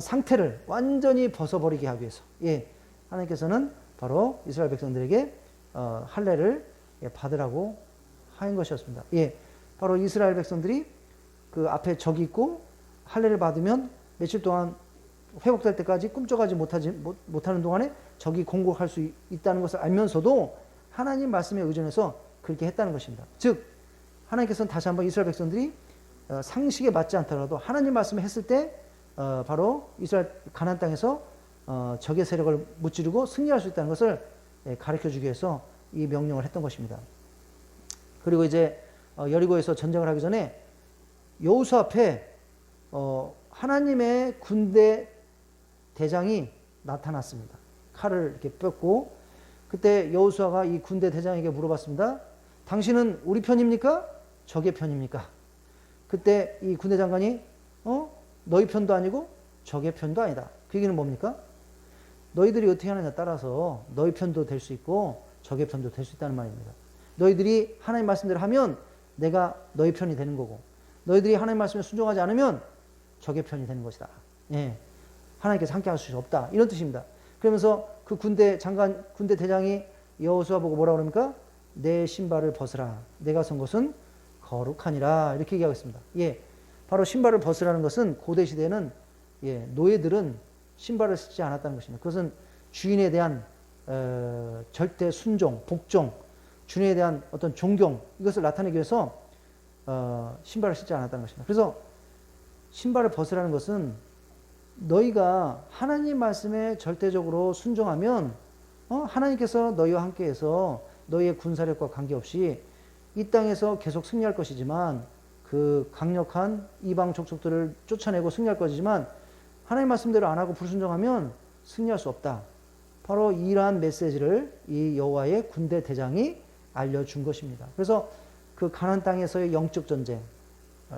상태를 완전히 벗어버리게 하기 위해서 하나님께서는 바로 이스라엘 백성들에게 할례를 받으라고 하는 것이었습니다. 바로 이스라엘 백성들이 그 앞에 적이 있고 할례를 받으면 며칠 동안 회복될 때까지 꿈쩍하지 못하는 동안에 적이 공격할 수 있다는 것을 알면서도 하나님 말씀에 의존해서 그렇게 했다는 것입니다. 즉 하나님께서는 다시 한번 이스라엘 백성들이 상식에 맞지 않더라도 하나님 말씀을 했을 때 바로 이스라엘 가나안 땅에서 적의 세력을 무찌르고 승리할 수 있다는 것을 가르쳐주기 위해서 이 명령을 했던 것입니다. 그리고 이제 여리고에서 전쟁을 하기 전에 여호수 앞에 하나님의 군대 대장이 나타났습니다. 칼을 이렇게 뼈고 그때 여호수아가 이 군대 대장에게 물어봤습니다. 당신은 우리 편입니까? 적의 편입니까? 그때 이 군대 장관이 너희 편도 아니고 적의 편도 아니다. 그 얘기는 뭡니까? 너희들이 어떻게 하느냐에 따라서 너희 편도 될 수 있고 적의 편도 될 수 있다는 말입니다. 너희들이 하나님 말씀대로 하면 내가 너희 편이 되는 거고 너희들이 하나님 말씀에 순종하지 않으면 적의 편이 되는 것이다. 하나님께서 함께 하실 수 없다. 이런 뜻입니다. 그러면서 그 군대 대장이 여호수아 보고 뭐라고 그럽니까? 내 신발을 벗으라. 내가 선 것은 거룩하니라. 이렇게 얘기하고 있습니다. 바로 신발을 벗으라는 것은 고대 시대에는 노예들은 신발을 쓰지 않았다는 것입니다. 그것은 주인에 대한 절대 순종, 복종, 주인에 대한 어떤 존경 이것을 나타내기 위해서 신발을 신지 않았다는 것입니다. 그래서 신발을 벗으라는 것은 너희가 하나님 말씀에 절대적으로 순종하면 하나님께서 너희와 함께해서 너희의 군사력과 관계없이 이 땅에서 계속 승리할 것이지만 그 강력한 이방 족속들을 쫓아내고 승리할 것이지만 하나님 말씀대로 안 하고 불순종하면 승리할 수 없다. 바로 이러한 메시지를 이 여호와의 군대 대장이 알려준 것입니다. 그래서 그 가나안 땅에서의 영적 전쟁,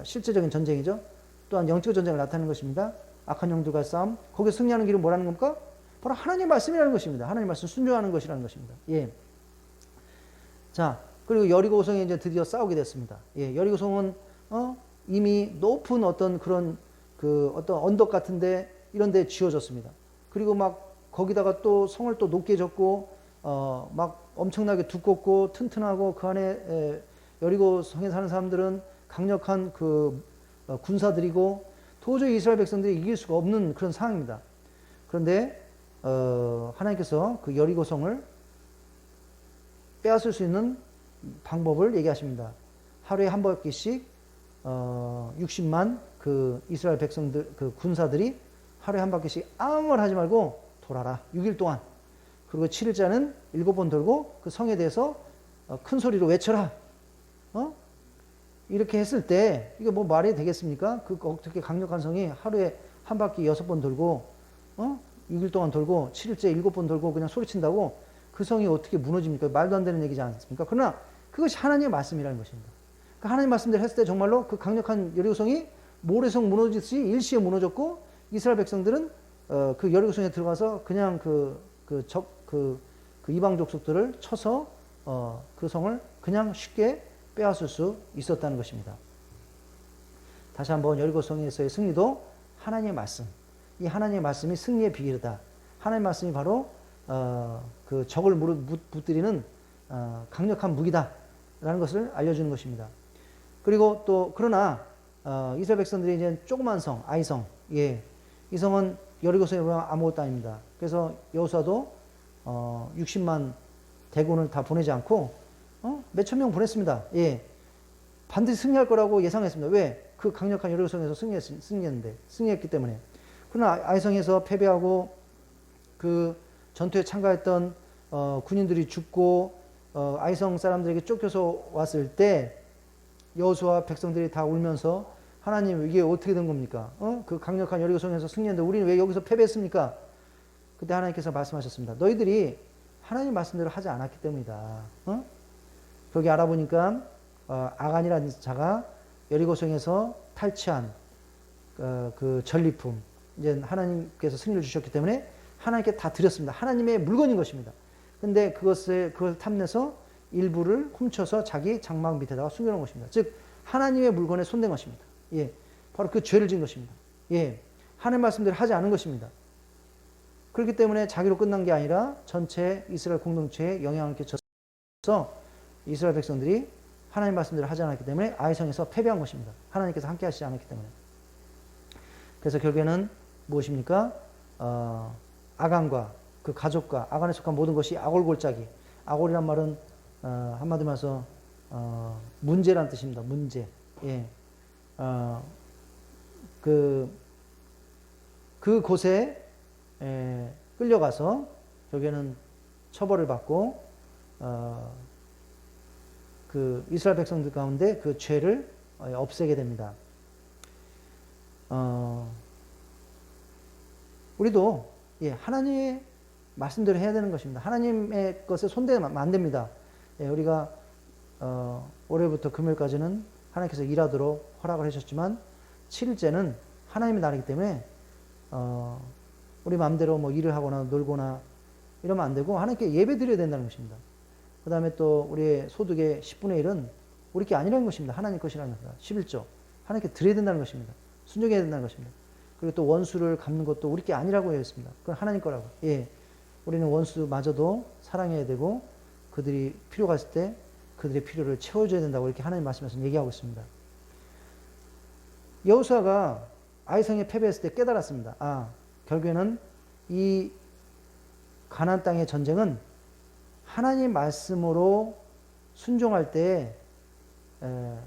실제적인 전쟁이죠. 또한 영적 전쟁을 나타내는 것입니다. 악한 영들과 싸움, 거기서 승리하는 길은 뭐라는 겁니까? 바로 하나님 말씀이라는 것입니다. 하나님 말씀 순종하는 것이라는 것입니다. 자, 그리고 여리고성에 이제 드디어 싸우게 됐습니다. 여리고성은 이미 높은 어떤 그런 어떤 언덕 같은데 이런 데 지어졌습니다. 그리고 막 거기다가 또 성을 또 높게 졌고 막 엄청나게 두껍고 튼튼하고 그 안에 여리고성에 사는 사람들은 강력한 군사들이고 도저히 이스라엘 백성들이 이길 수가 없는 그런 상황입니다. 그런데 하나님께서 그 여리고성을 빼앗을 수 있는 방법을 얘기하십니다. 하루에 한 바퀴씩 60만 그 이스라엘 백성들 그 군사들이 하루에 한 바퀴씩 아무 말 하지 말고 돌아라. 6일 동안. 그리고 7일자는 7번 돌고 그 성에 대해서 큰 소리로 외쳐라. 이렇게 했을 때 이게 뭐 말이 되겠습니까? 그 어떻게 강력한 성이 하루에 한 바퀴 6번 돌고 6일 동안 돌고 7일째 7번 돌고 그냥 소리친다고 그 성이 어떻게 무너집니까? 말도 안 되는 얘기지 않습니까? 그러나 그것이 하나님의 말씀이라는 것입니다. 그 하나님 말씀대로 했을 때 정말로 그 강력한 여리고성이 모래성 무너지듯이 일시에 무너졌고 이스라엘 백성들은 그 여리고성에 들어가서 그냥 그 이방 족속들을 쳐서 그 성을 그냥 쉽게 빼앗을 수 있었다는 것입니다. 다시 한번 여리고성에서의 승리도 하나님의 말씀, 이 하나님의 말씀이 승리의 비결이다. 하나님의 말씀이 바로 그 적을 무찌르는 강력한 무기다라는 것을 알려주는 것입니다. 그리고 또 그러나 이스라엘 백성들이 이제 조그만 성, 아이성, 이 성은 여리고성에 보면 아무것도 아닙니다. 그래서 여호수아도 60만 대군을 다 보내지 않고 몇천 명 보냈습니다. 반드시 승리할 거라고 예상했습니다. 왜? 그 강력한 여리고성에서 승리했기 때문에. 그러나 아이성에서 패배하고 그 전투에 참가했던 군인들이 죽고 아이성 사람들에게 쫓겨서 왔을 때 여호수아 백성들이 다 울면서 하나님 이게 어떻게 된 겁니까? 그 강력한 여리고성에서 승리했는데 우리는 왜 여기서 패배했습니까? 그때 하나님께서 말씀하셨습니다. 너희들이 하나님 말씀대로 하지 않았기 때문이다. 거기 알아보니까 아간이라는 자가 여리고성에서 탈취한 그 전리품 이제 하나님께서 승리를 주셨기 때문에 하나님께 다 드렸습니다. 하나님의 물건인 것입니다. 근데 그걸 탐내서 일부를 훔쳐서 자기 장막 밑에다가 숨겨놓은 것입니다. 즉 하나님의 물건에 손댄 것입니다. 예, 바로 그 죄를 지은 것입니다. 예, 하나님 말씀대로 하지 않은 것입니다. 그렇기 때문에 자기로 끝난 게 아니라 전체 이스라엘 공동체에 영향을 끼쳐서 이스라엘 백성들이 하나님 말씀대로 하지 않았기 때문에 아이성에서 패배한 것입니다. 하나님께서 함께 하시지 않았기 때문에. 그래서 결국에는 무엇입니까? 아간과 그 가족과 아간에 속한 모든 것이 아골골짜기. 아골이란 말은 한마디로 말해서 문제란 뜻입니다. 문제. 예. 그곳에 끌려가서 결국에는 처벌을 받고 그 이스라엘 백성들 가운데 그 죄를 없애게 됩니다. 우리도 하나님의 말씀대로 해야 되는 것입니다. 하나님의 것에 손대면 안 됩니다. 우리가 월요일부터 금요일까지는 하나님께서 일하도록 허락을 하셨지만 7일째는 하나님의 날이기 때문에 우리 마음대로 뭐 일을 하거나 놀거나 이러면 안 되고 하나님께 예배 드려야 된다는 것입니다. 그 다음에 또 우리의 소득의 10분의 1은 우리 게 아니라는 것입니다. 하나님 것이라는 것입니다. 11조 하나님께 드려야 된다는 것입니다. 순종해야 된다는 것입니다. 그리고 또 원수를 갚는 것도 우리 게 아니라고 했습니다. 그건 하나님 거라고. 예, 우리는 원수마저도 사랑해야 되고 그들이 필요가 있을 때 그들의 필요를 채워줘야 된다고 이렇게 하나님 말씀에서 얘기하고 있습니다. 여호수아가 아이성에 패배했을 때 깨달았습니다. 결국에는 이 가나안 땅의 전쟁은 하나님 말씀으로 순종할 때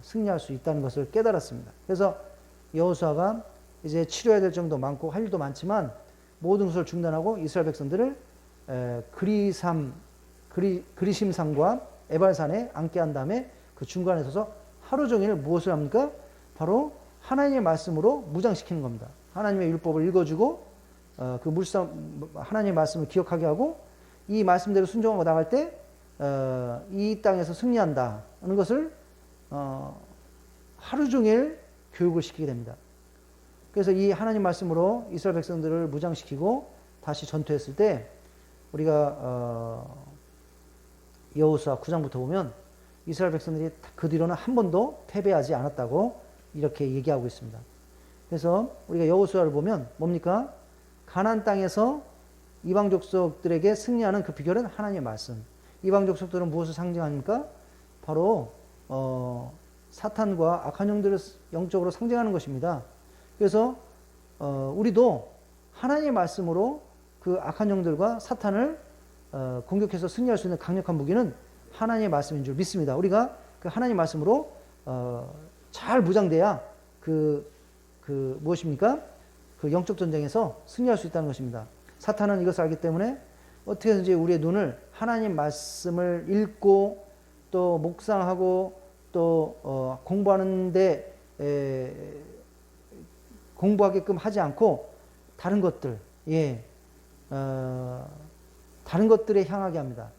승리할 수 있다는 것을 깨달았습니다. 그래서 여호수아가 이제 치료해야 될 정도 많고 할 일도 많지만 모든 것을 중단하고 이스라엘 백성들을 그리심산과 에발산에 앉게 한 다음에 그 중간에 서서 하루 종일 무엇을 합니까? 바로 하나님의 말씀으로 무장시키는 겁니다. 하나님의 율법을 읽어주고 하나님의 말씀을 기억하게 하고 이 말씀대로 순종하고 나갈 때 이 땅에서 승리한다는 것을 하루 종일 교육을 시키게 됩니다. 그래서 이 하나님 말씀으로 이스라엘 백성들을 무장시키고 다시 전투했을 때 우리가 여호수아 9장부터 보면 이스라엘 백성들이 그 뒤로는 한 번도 패배하지 않았다고 이렇게 얘기하고 있습니다. 그래서 우리가 여호수아를 보면 뭡니까? 가나안 땅에서 이방 족속들에게 승리하는 그 비결은 하나님의 말씀. 이방 족속들은 무엇을 상징합니까? 바로 사탄과 악한 영들을 영적으로 상징하는 것입니다. 그래서 우리도 하나님의 말씀으로 그 악한 영들과 사탄을 공격해서 승리할 수 있는 강력한 무기는 하나님의 말씀인 줄 믿습니다. 우리가 그 하나님의 말씀으로 잘 무장돼야 무엇입니까? 그 영적 전쟁에서 승리할 수 있다는 것입니다. 사탄은 이것을 알기 때문에 어떻게든지 우리의 눈을 하나님 말씀을 읽고 또 묵상하고 또 공부하는데 공부하게끔 하지 않고 다른 것들, 다른 것들에 향하게 합니다.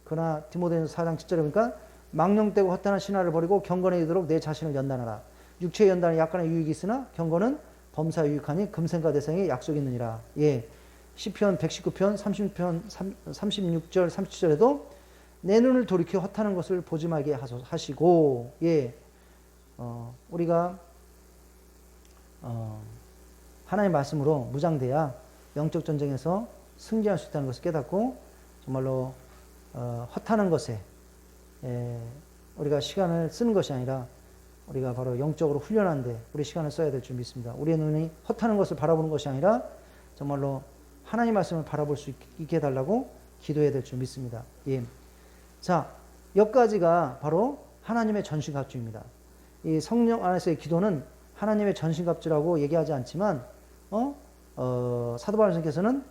그러나 디모데전서 4장 7절에 보니까 망령되고 허탄한 신화를 버리고 경건에 이르도록 내 자신을 연단하라. 육체의 연단은 약간의 유익이 있으나 경건은 범사에 유익하니 금생과 대생에 약속이 있느니라. 시편 119편 36절 37절에도 내 눈을 돌이켜 허탄한 것을 보지 말게 하시고 우리가 하나님의 말씀으로 무장돼야 영적 전쟁에서 승리할 수 있다는 것을 깨닫고 정말로 허탄한 것에 우리가 시간을 쓰는 것이 아니라 우리가 바로 영적으로 훈련하는데 우리 시간을 써야 될 줄 믿습니다. 우리의 눈이 허탄한 것을 바라보는 것이 아니라 정말로 하나님 말씀을 바라볼 수 있게 해달라고 기도해야 될 줄 믿습니다. 자, 여기까지가 바로 하나님의 전신갑주입니다. 이 성령 안에서의 기도는 하나님의 전신갑주라고 얘기하지 않지만 사도 바울께서는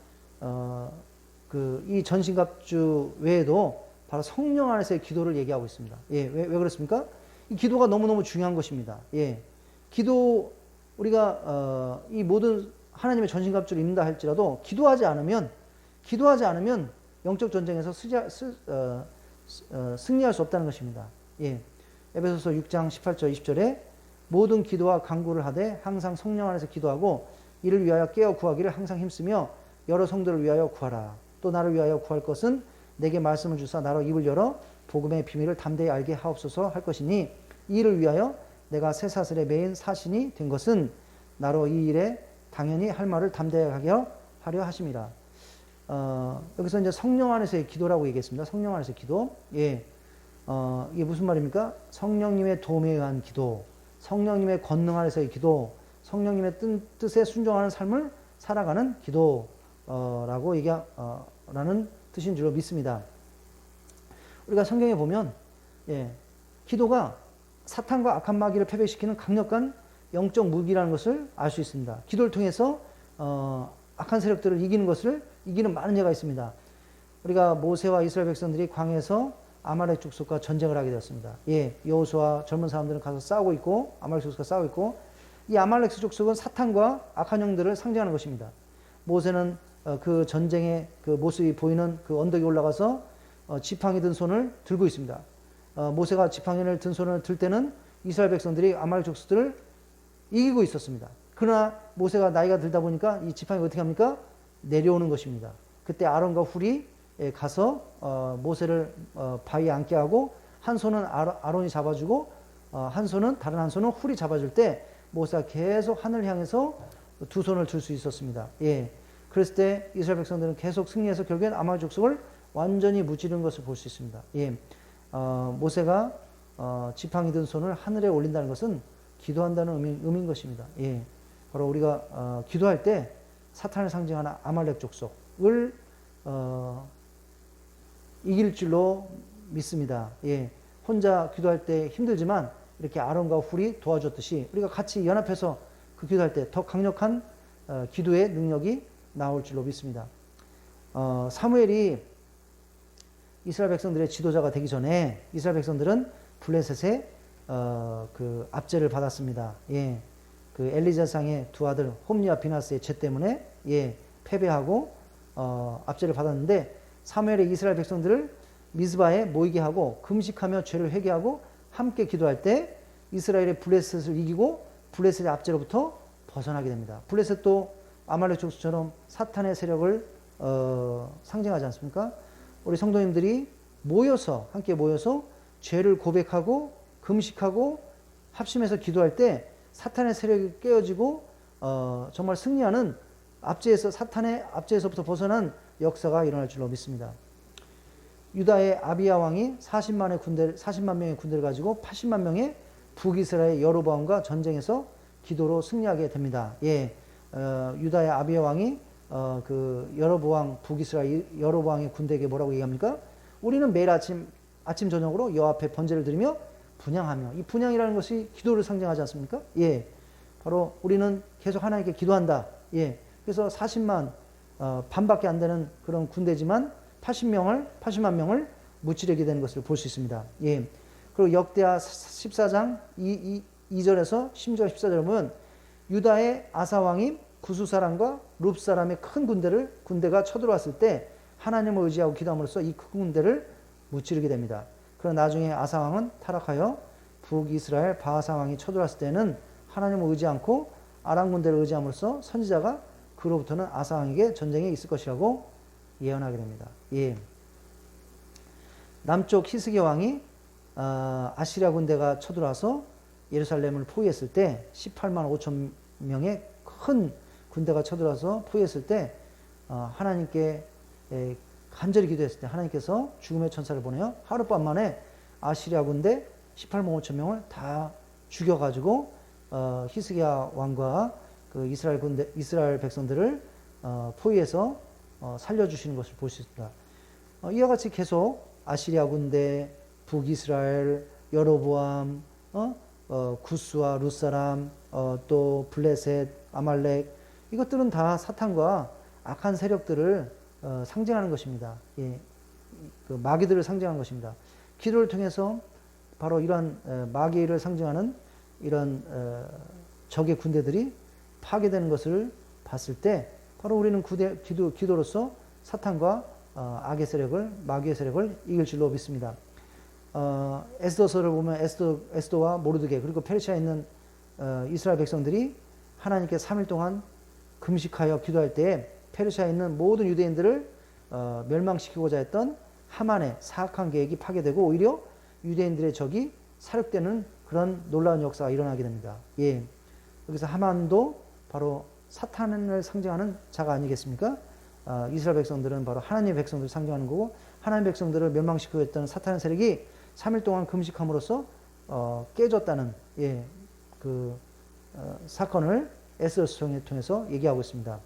이 전신갑주 외에도 바로 성령 안에서의 기도를 얘기하고 있습니다. 왜 그렇습니까? 이 기도가 너무너무 중요한 것입니다. 기도 우리가 이 모든 하나님의 전신갑주를 입는다 할지라도 기도하지 않으면 영적 전쟁에서 승리할 수 없다는 것입니다. 에베소서 6장 18절 20절에 모든 기도와 간구를 하되 항상 성령 안에서 기도하고 이를 위하여 깨어 구하기를 항상 힘쓰며 여러 성도를 위하여 구하라. 또 나를 위하여 구할 것은 내게 말씀을 주사 나로 입을 열어 복음의 비밀을 담대히 알게 하옵소서 할 것이니 이 일을 위하여 내가 쇠사슬에 매인 사신이 된 것은 나로 이 일에 당연히 할 말을 담대하게 하려 하심이라. 여기서 이제 성령 안에서의 기도라고 얘기했습니다. 성령 안에서의 기도. 예. 이게 무슨 말입니까? 성령님의 도움에 의한 기도, 성령님의 권능 안에서의 기도, 성령님의 뜻에 순종하는 삶을 살아가는 기도라고 라는 뜻인 줄로 믿습니다. 우리가 성경에 보면, 예, 기도가 사탄과 악한 마귀를 패배시키는 강력한 영적 무기라는 것을 알 수 있습니다. 기도를 통해서 악한 세력들을 이기는 많은 예가 있습니다. 우리가 모세와 이스라엘 백성들이 광야에서 아말렉 족속과 전쟁을 하게 되었습니다. 예, 여호수아 젊은 사람들은 가서 싸우고 있고 아말렉 족속과 싸우고 있고, 이 아말렉 족속은 사탄과 악한 영들을 상징하는 것입니다. 모세는 그 전쟁의 그 모습이 보이는 그 언덕에 올라가서 지팡이 든 손을 들고 있습니다. 모세가 지팡이를 든 손을 들 때는 이스라엘 백성들이 아말렉 족속들을 이기고 있었습니다. 그러나 모세가 나이가 들다 보니까 이 지팡이가 어떻게 합니까? 내려오는 것입니다. 그때 아론과 훌이 가서 모세를 바위에 앉게 하고, 한 손은 아론이 잡아주고 다른 한 손은 훌이 잡아줄 때 모세가 계속 하늘 향해서 두 손을 들 수 있었습니다. 예. 그랬을 때 이스라엘 백성들은 계속 승리해서 결국엔 아말렉 족속을 완전히 무찌르는 것을 볼 수 있습니다. 예. 모세가 지팡이 든 손을 하늘에 올린다는 것은 기도한다는 의미인 것입니다. 예. 바로 우리가 기도할 때 사탄을 상징하는 아말렉 족속을 이길 줄로 믿습니다. 예. 혼자 기도할 때 힘들지만 이렇게 아론과 훌이 도와줬듯이 우리가 같이 연합해서 그 기도할 때 더 강력한 기도의 능력이 나올 줄로 믿습니다. 사무엘이 이스라엘 백성들의 지도자가 되기 전에 이스라엘 백성들은 블레셋의 그 압제를 받았습니다. 예. 그 엘리자상의 두 아들 홈리와 비나스의 죄 때문에 패배하고 압제를 받았는데, 사무엘이 이스라엘 백성들을 미스바에 모이게 하고 금식하며 죄를 회개하고 함께 기도할 때 이스라엘의 블레셋을 이기고 블레셋의 압제로부터 벗어나게 됩니다. 블레셋도 아말렉 족속처럼 사탄의 세력을 상징하지 않습니까? 우리 성도님들이 함께 모여서 죄를 고백하고 금식하고 합심해서 기도할 때 사탄의 세력이 깨어지고 정말 승리하는 사탄의 압제에서부터 벗어난 역사가 일어날 줄로 믿습니다. 유다의 아비야 왕이 40만 명의 군대를 가지고 80만 명의 북이스라엘 여로보암과 전쟁에서 기도로 승리하게 됩니다. 예, 유다의 아비야 왕이 그 북이스라엘 여로보암의 군대에게 뭐라고 얘기합니까? 우리는 매일 아침 저녁으로 여호와 앞에 번제를 드리며 분향하며, 이 분향이라는 것이 기도를 상징하지 않습니까? 예, 바로 우리는 계속 하나님께 기도한다. 예, 그래서 40만 반밖에 안 되는 그런 군대지만 80만 명을 무찌르게 되는 것을 볼 수 있습니다. 예, 그리고 역대하 14장 2절에서 10절 14절을 보면 유다의 아사 왕이 구스 사람과 룹 사람의 큰 군대가 쳐들어왔을 때 하나님을 의지하고 기도함으로써 이 큰 군대를 무찌르게 됩니다. 그러나 나중에 아사 왕은 타락하여 북이스라엘 바하사 왕이 쳐들어왔을 때는 하나님을 의지 않고 아람 군대를 의지함으로써 선지자가 그로부터는 아사 왕에게 전쟁이 있을 것이라고 예언하게 됩니다. 예. 남쪽 히스기야 왕이 아시리아 군대가 쳐들어와서 예루살렘을 포위했을 때 18만 5천 명의 큰 군대가 쳐들어와서 포위했을 때 하나님께 간절히 기도했을 때 하나님께서 죽음의 천사를 보내요. 하룻밤 만에 아시리아 군대 18만 5천 명을 다 죽여가지고 히스기야 왕과 그 이스라엘 백성들을 포위해서 살려주시는 것을 볼 수 있습니다. 이와 같이 계속 아시리아 군대, 북이스라엘, 여로보암, 구스와 룻사람, 또 블레셋, 아말렉, 이것들은 다 사탄과 악한 세력들을 상징하는 것입니다. 예, 그 마귀들을 상징하는 것입니다. 기도를 통해서 바로 이러한 마귀를 상징하는 이런 적의 군대들이 파괴되는 것을 봤을 때 바로 우리는 기도로서 사탄과 악의 세력을, 마귀의 세력을 이길 줄로 믿습니다. 에스더서를 보면 에스더와 모르드게 그리고 페르시아에 있는 이스라엘 백성들이 하나님께 3일 동안 금식하여 기도할 때에 페르시아에 있는 모든 유대인들을 멸망시키고자 했던 하만의 사악한 계획이 파괴되고 오히려 유대인들의 적이 사륙되는 그런 놀라운 역사가 일어나게 됩니다. 예. 여기서 하만도 바로 사탄을 상징하는 자가 아니겠습니까? 이스라엘 백성들은 바로 하나님의 백성들을 상징하는 거고, 하나님의 백성들을 멸망시키고 했던 사탄의 세력이 3일 동안 금식함으로써 깨졌다는 사건을 에스더서를 통해서 얘기하고 있습니다.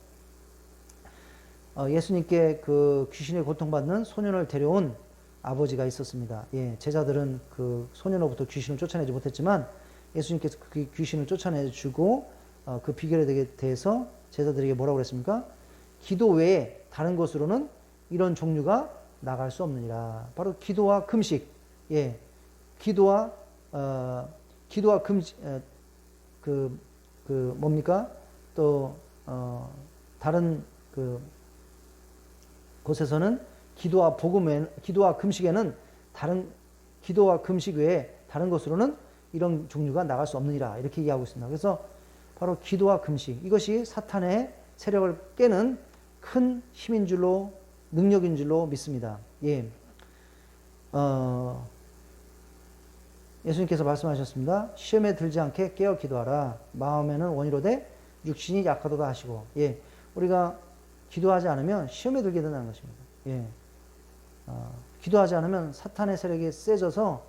예수님께 그 귀신에 고통받는 소년을 데려온 아버지가 있었습니다. 예, 제자들은 그 소년으로부터 귀신을 쫓아내지 못했지만 예수님께서 그 귀신을 쫓아내주고 그 비결에 대해서 제자들에게 뭐라고 그랬습니까? 기도 외에 다른 것으로는 이런 종류가 나갈 수 없느니라. 바로 기도와 금식. 예, 기도와 금식. 뭡니까? 또 다른 곳에서는 기도와 금식에는 기도와 금식 외에 다른 것으로는 이런 종류가 나갈 수 없느니라. 이렇게 얘기하고 있습니다. 그래서 바로 기도와 금식, 이것이 사탄의 세력을 깨는 큰 힘인 줄로, 능력인 줄로 믿습니다. 예. 예수님께서 말씀하셨습니다. 시험에 들지 않게 깨어 기도하라. 마음에는 원이로되 육신이 약하도다 하시고. 예. 우리가 기도하지 않으면 시험에 들게 된다는 것입니다. 예. 기도하지 않으면 사탄의 세력이 세져서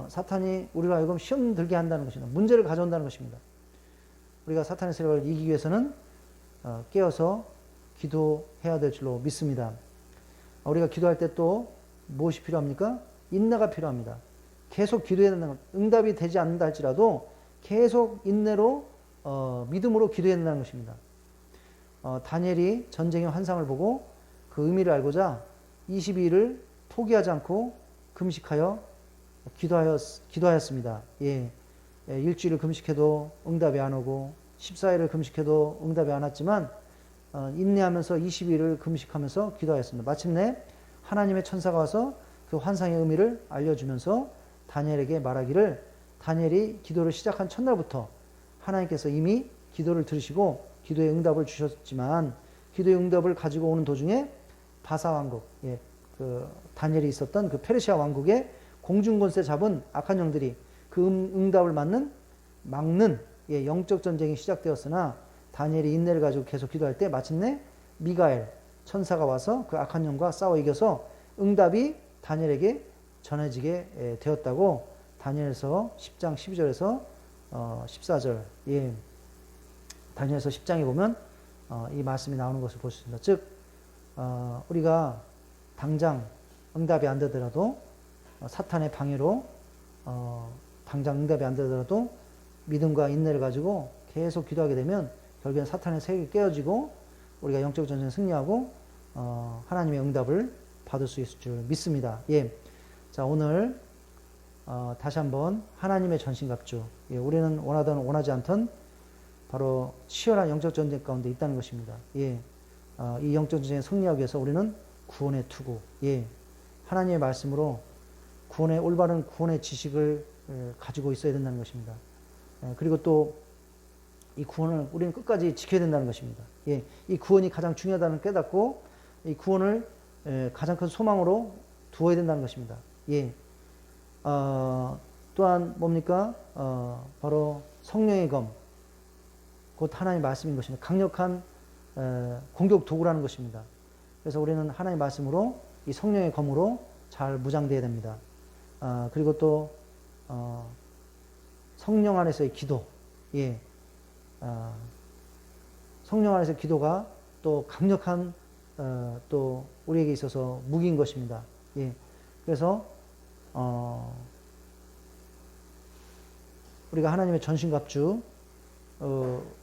사탄이 우리가 하여금 시험 들게 한다는 것입니다. 문제를 가져온다는 것입니다. 우리가 사탄의 세력을 이기기 위해서는 깨어서 기도해야 될 줄로 믿습니다. 우리가 기도할 때 또 무엇이 필요합니까? 인내가 필요합니다. 계속 기도해야 된다는 것. 응답이 되지 않는다 할지라도 계속 인내로 믿음으로 기도해야 된다는 것입니다. 다니엘이 전쟁의 환상을 보고 그 의미를 알고자 22일을 포기하지 않고 금식하여 기도하였습니다. 예. 일주일을 금식해도 응답이 안 오고 14일을 금식해도 응답이 안 왔지만 인내하면서 22일을 금식하면서 기도하였습니다. 마침내 하나님의 천사가 와서 그 환상의 의미를 알려주면서 다니엘에게 말하기를, 다니엘이 기도를 시작한 첫날부터 하나님께서 이미 기도를 들으시고 기도의 응답을 주셨지만 기도의 응답을 가지고 오는 도중에 바사 왕국, 다니엘이 있었던 그 페르시아 왕국의 공중권세 잡은 악한 영들이 그 응답을 막는 영적 전쟁이 시작되었으나 다니엘이 인내를 가지고 계속 기도할 때 마침내 미가엘 천사가 와서 그 악한 영과 싸워 이겨서 응답이 다니엘에게 전해지게 되었다고 다니엘서 10장 12절에서 14절, 다니엘서 10장에 보면 이 말씀이 나오는 것을 볼 수 있습니다. 즉 우리가 당장 응답이 안 되더라도 사탄의 방해로 당장 응답이 안 되더라도 믿음과 인내를 가지고 계속 기도하게 되면 결국엔 사탄의 세력이 깨어지고 우리가 영적 전쟁에 승리하고 하나님의 응답을 받을 수 있을 줄 믿습니다. 예. 자, 오늘 다시 한번 하나님의 전신갑주. 예, 우리는 원하든 원하지 않든 바로 치열한 영적 전쟁 가운데 있다는 것입니다. 예. 이 영적 전쟁에 승리하기 위해서 우리는 구원의 투구. 예. 하나님의 말씀으로 올바른 구원의 지식을 가지고 있어야 된다는 것입니다. 그리고 또 이 구원을 우리는 끝까지 지켜야 된다는 것입니다. 예, 이 구원이 가장 중요하다는 깨닫고 이 구원을 가장 큰 소망으로 두어야 된다는 것입니다. 예, 또한 뭡니까? 바로 성령의 검, 곧 하나님의 말씀인 것입니다. 강력한 공격 도구라는 것입니다. 그래서 우리는 하나님의 말씀으로 이 성령의 검으로 잘 무장되어야 됩니다. 그리고 또 성령 안에서의 기도, 예, 성령 안에서 기도가 또 강력한 또 우리에게 있어서 무기인 것입니다. 예, 그래서 우리가 하나님의 전신갑주로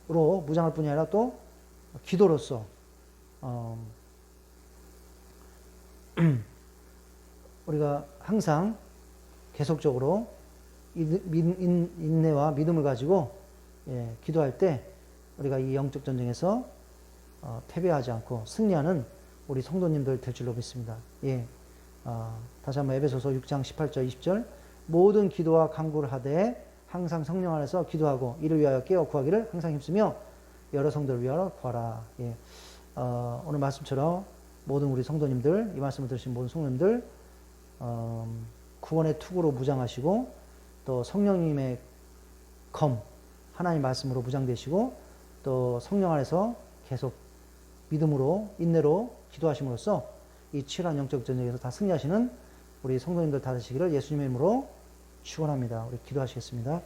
무장할 뿐이 아니라 또 기도로서 우리가 항상 계속적으로 인내와 믿음을 가지고 기도할 때 우리가 이 영적 전쟁에서 패배하지 않고 승리하는 우리 성도님들 될 줄로 믿습니다. 예, 다시 한번 에베소서 6장 18절 20절 모든 기도와 간구를 하되 항상 성령 안에서 기도하고 이를 위하여 깨어 구하기를 항상 힘쓰며 여러 성도를 위하여 구하라. 예, 오늘 말씀처럼 모든 우리 성도님들, 이 말씀을 들으신 모든 성도님들 구원의 투구로 무장하시고 또 성령님의 검, 하나님 말씀으로 무장되시고 또 성령 안에서 계속 믿음으로 인내로 기도하심으로써 이 치열한 영적 전쟁에서 다 승리하시는 우리 성도님들 다 되시기를 예수님의 이름으로 축원합니다. 우리 기도하시겠습니다.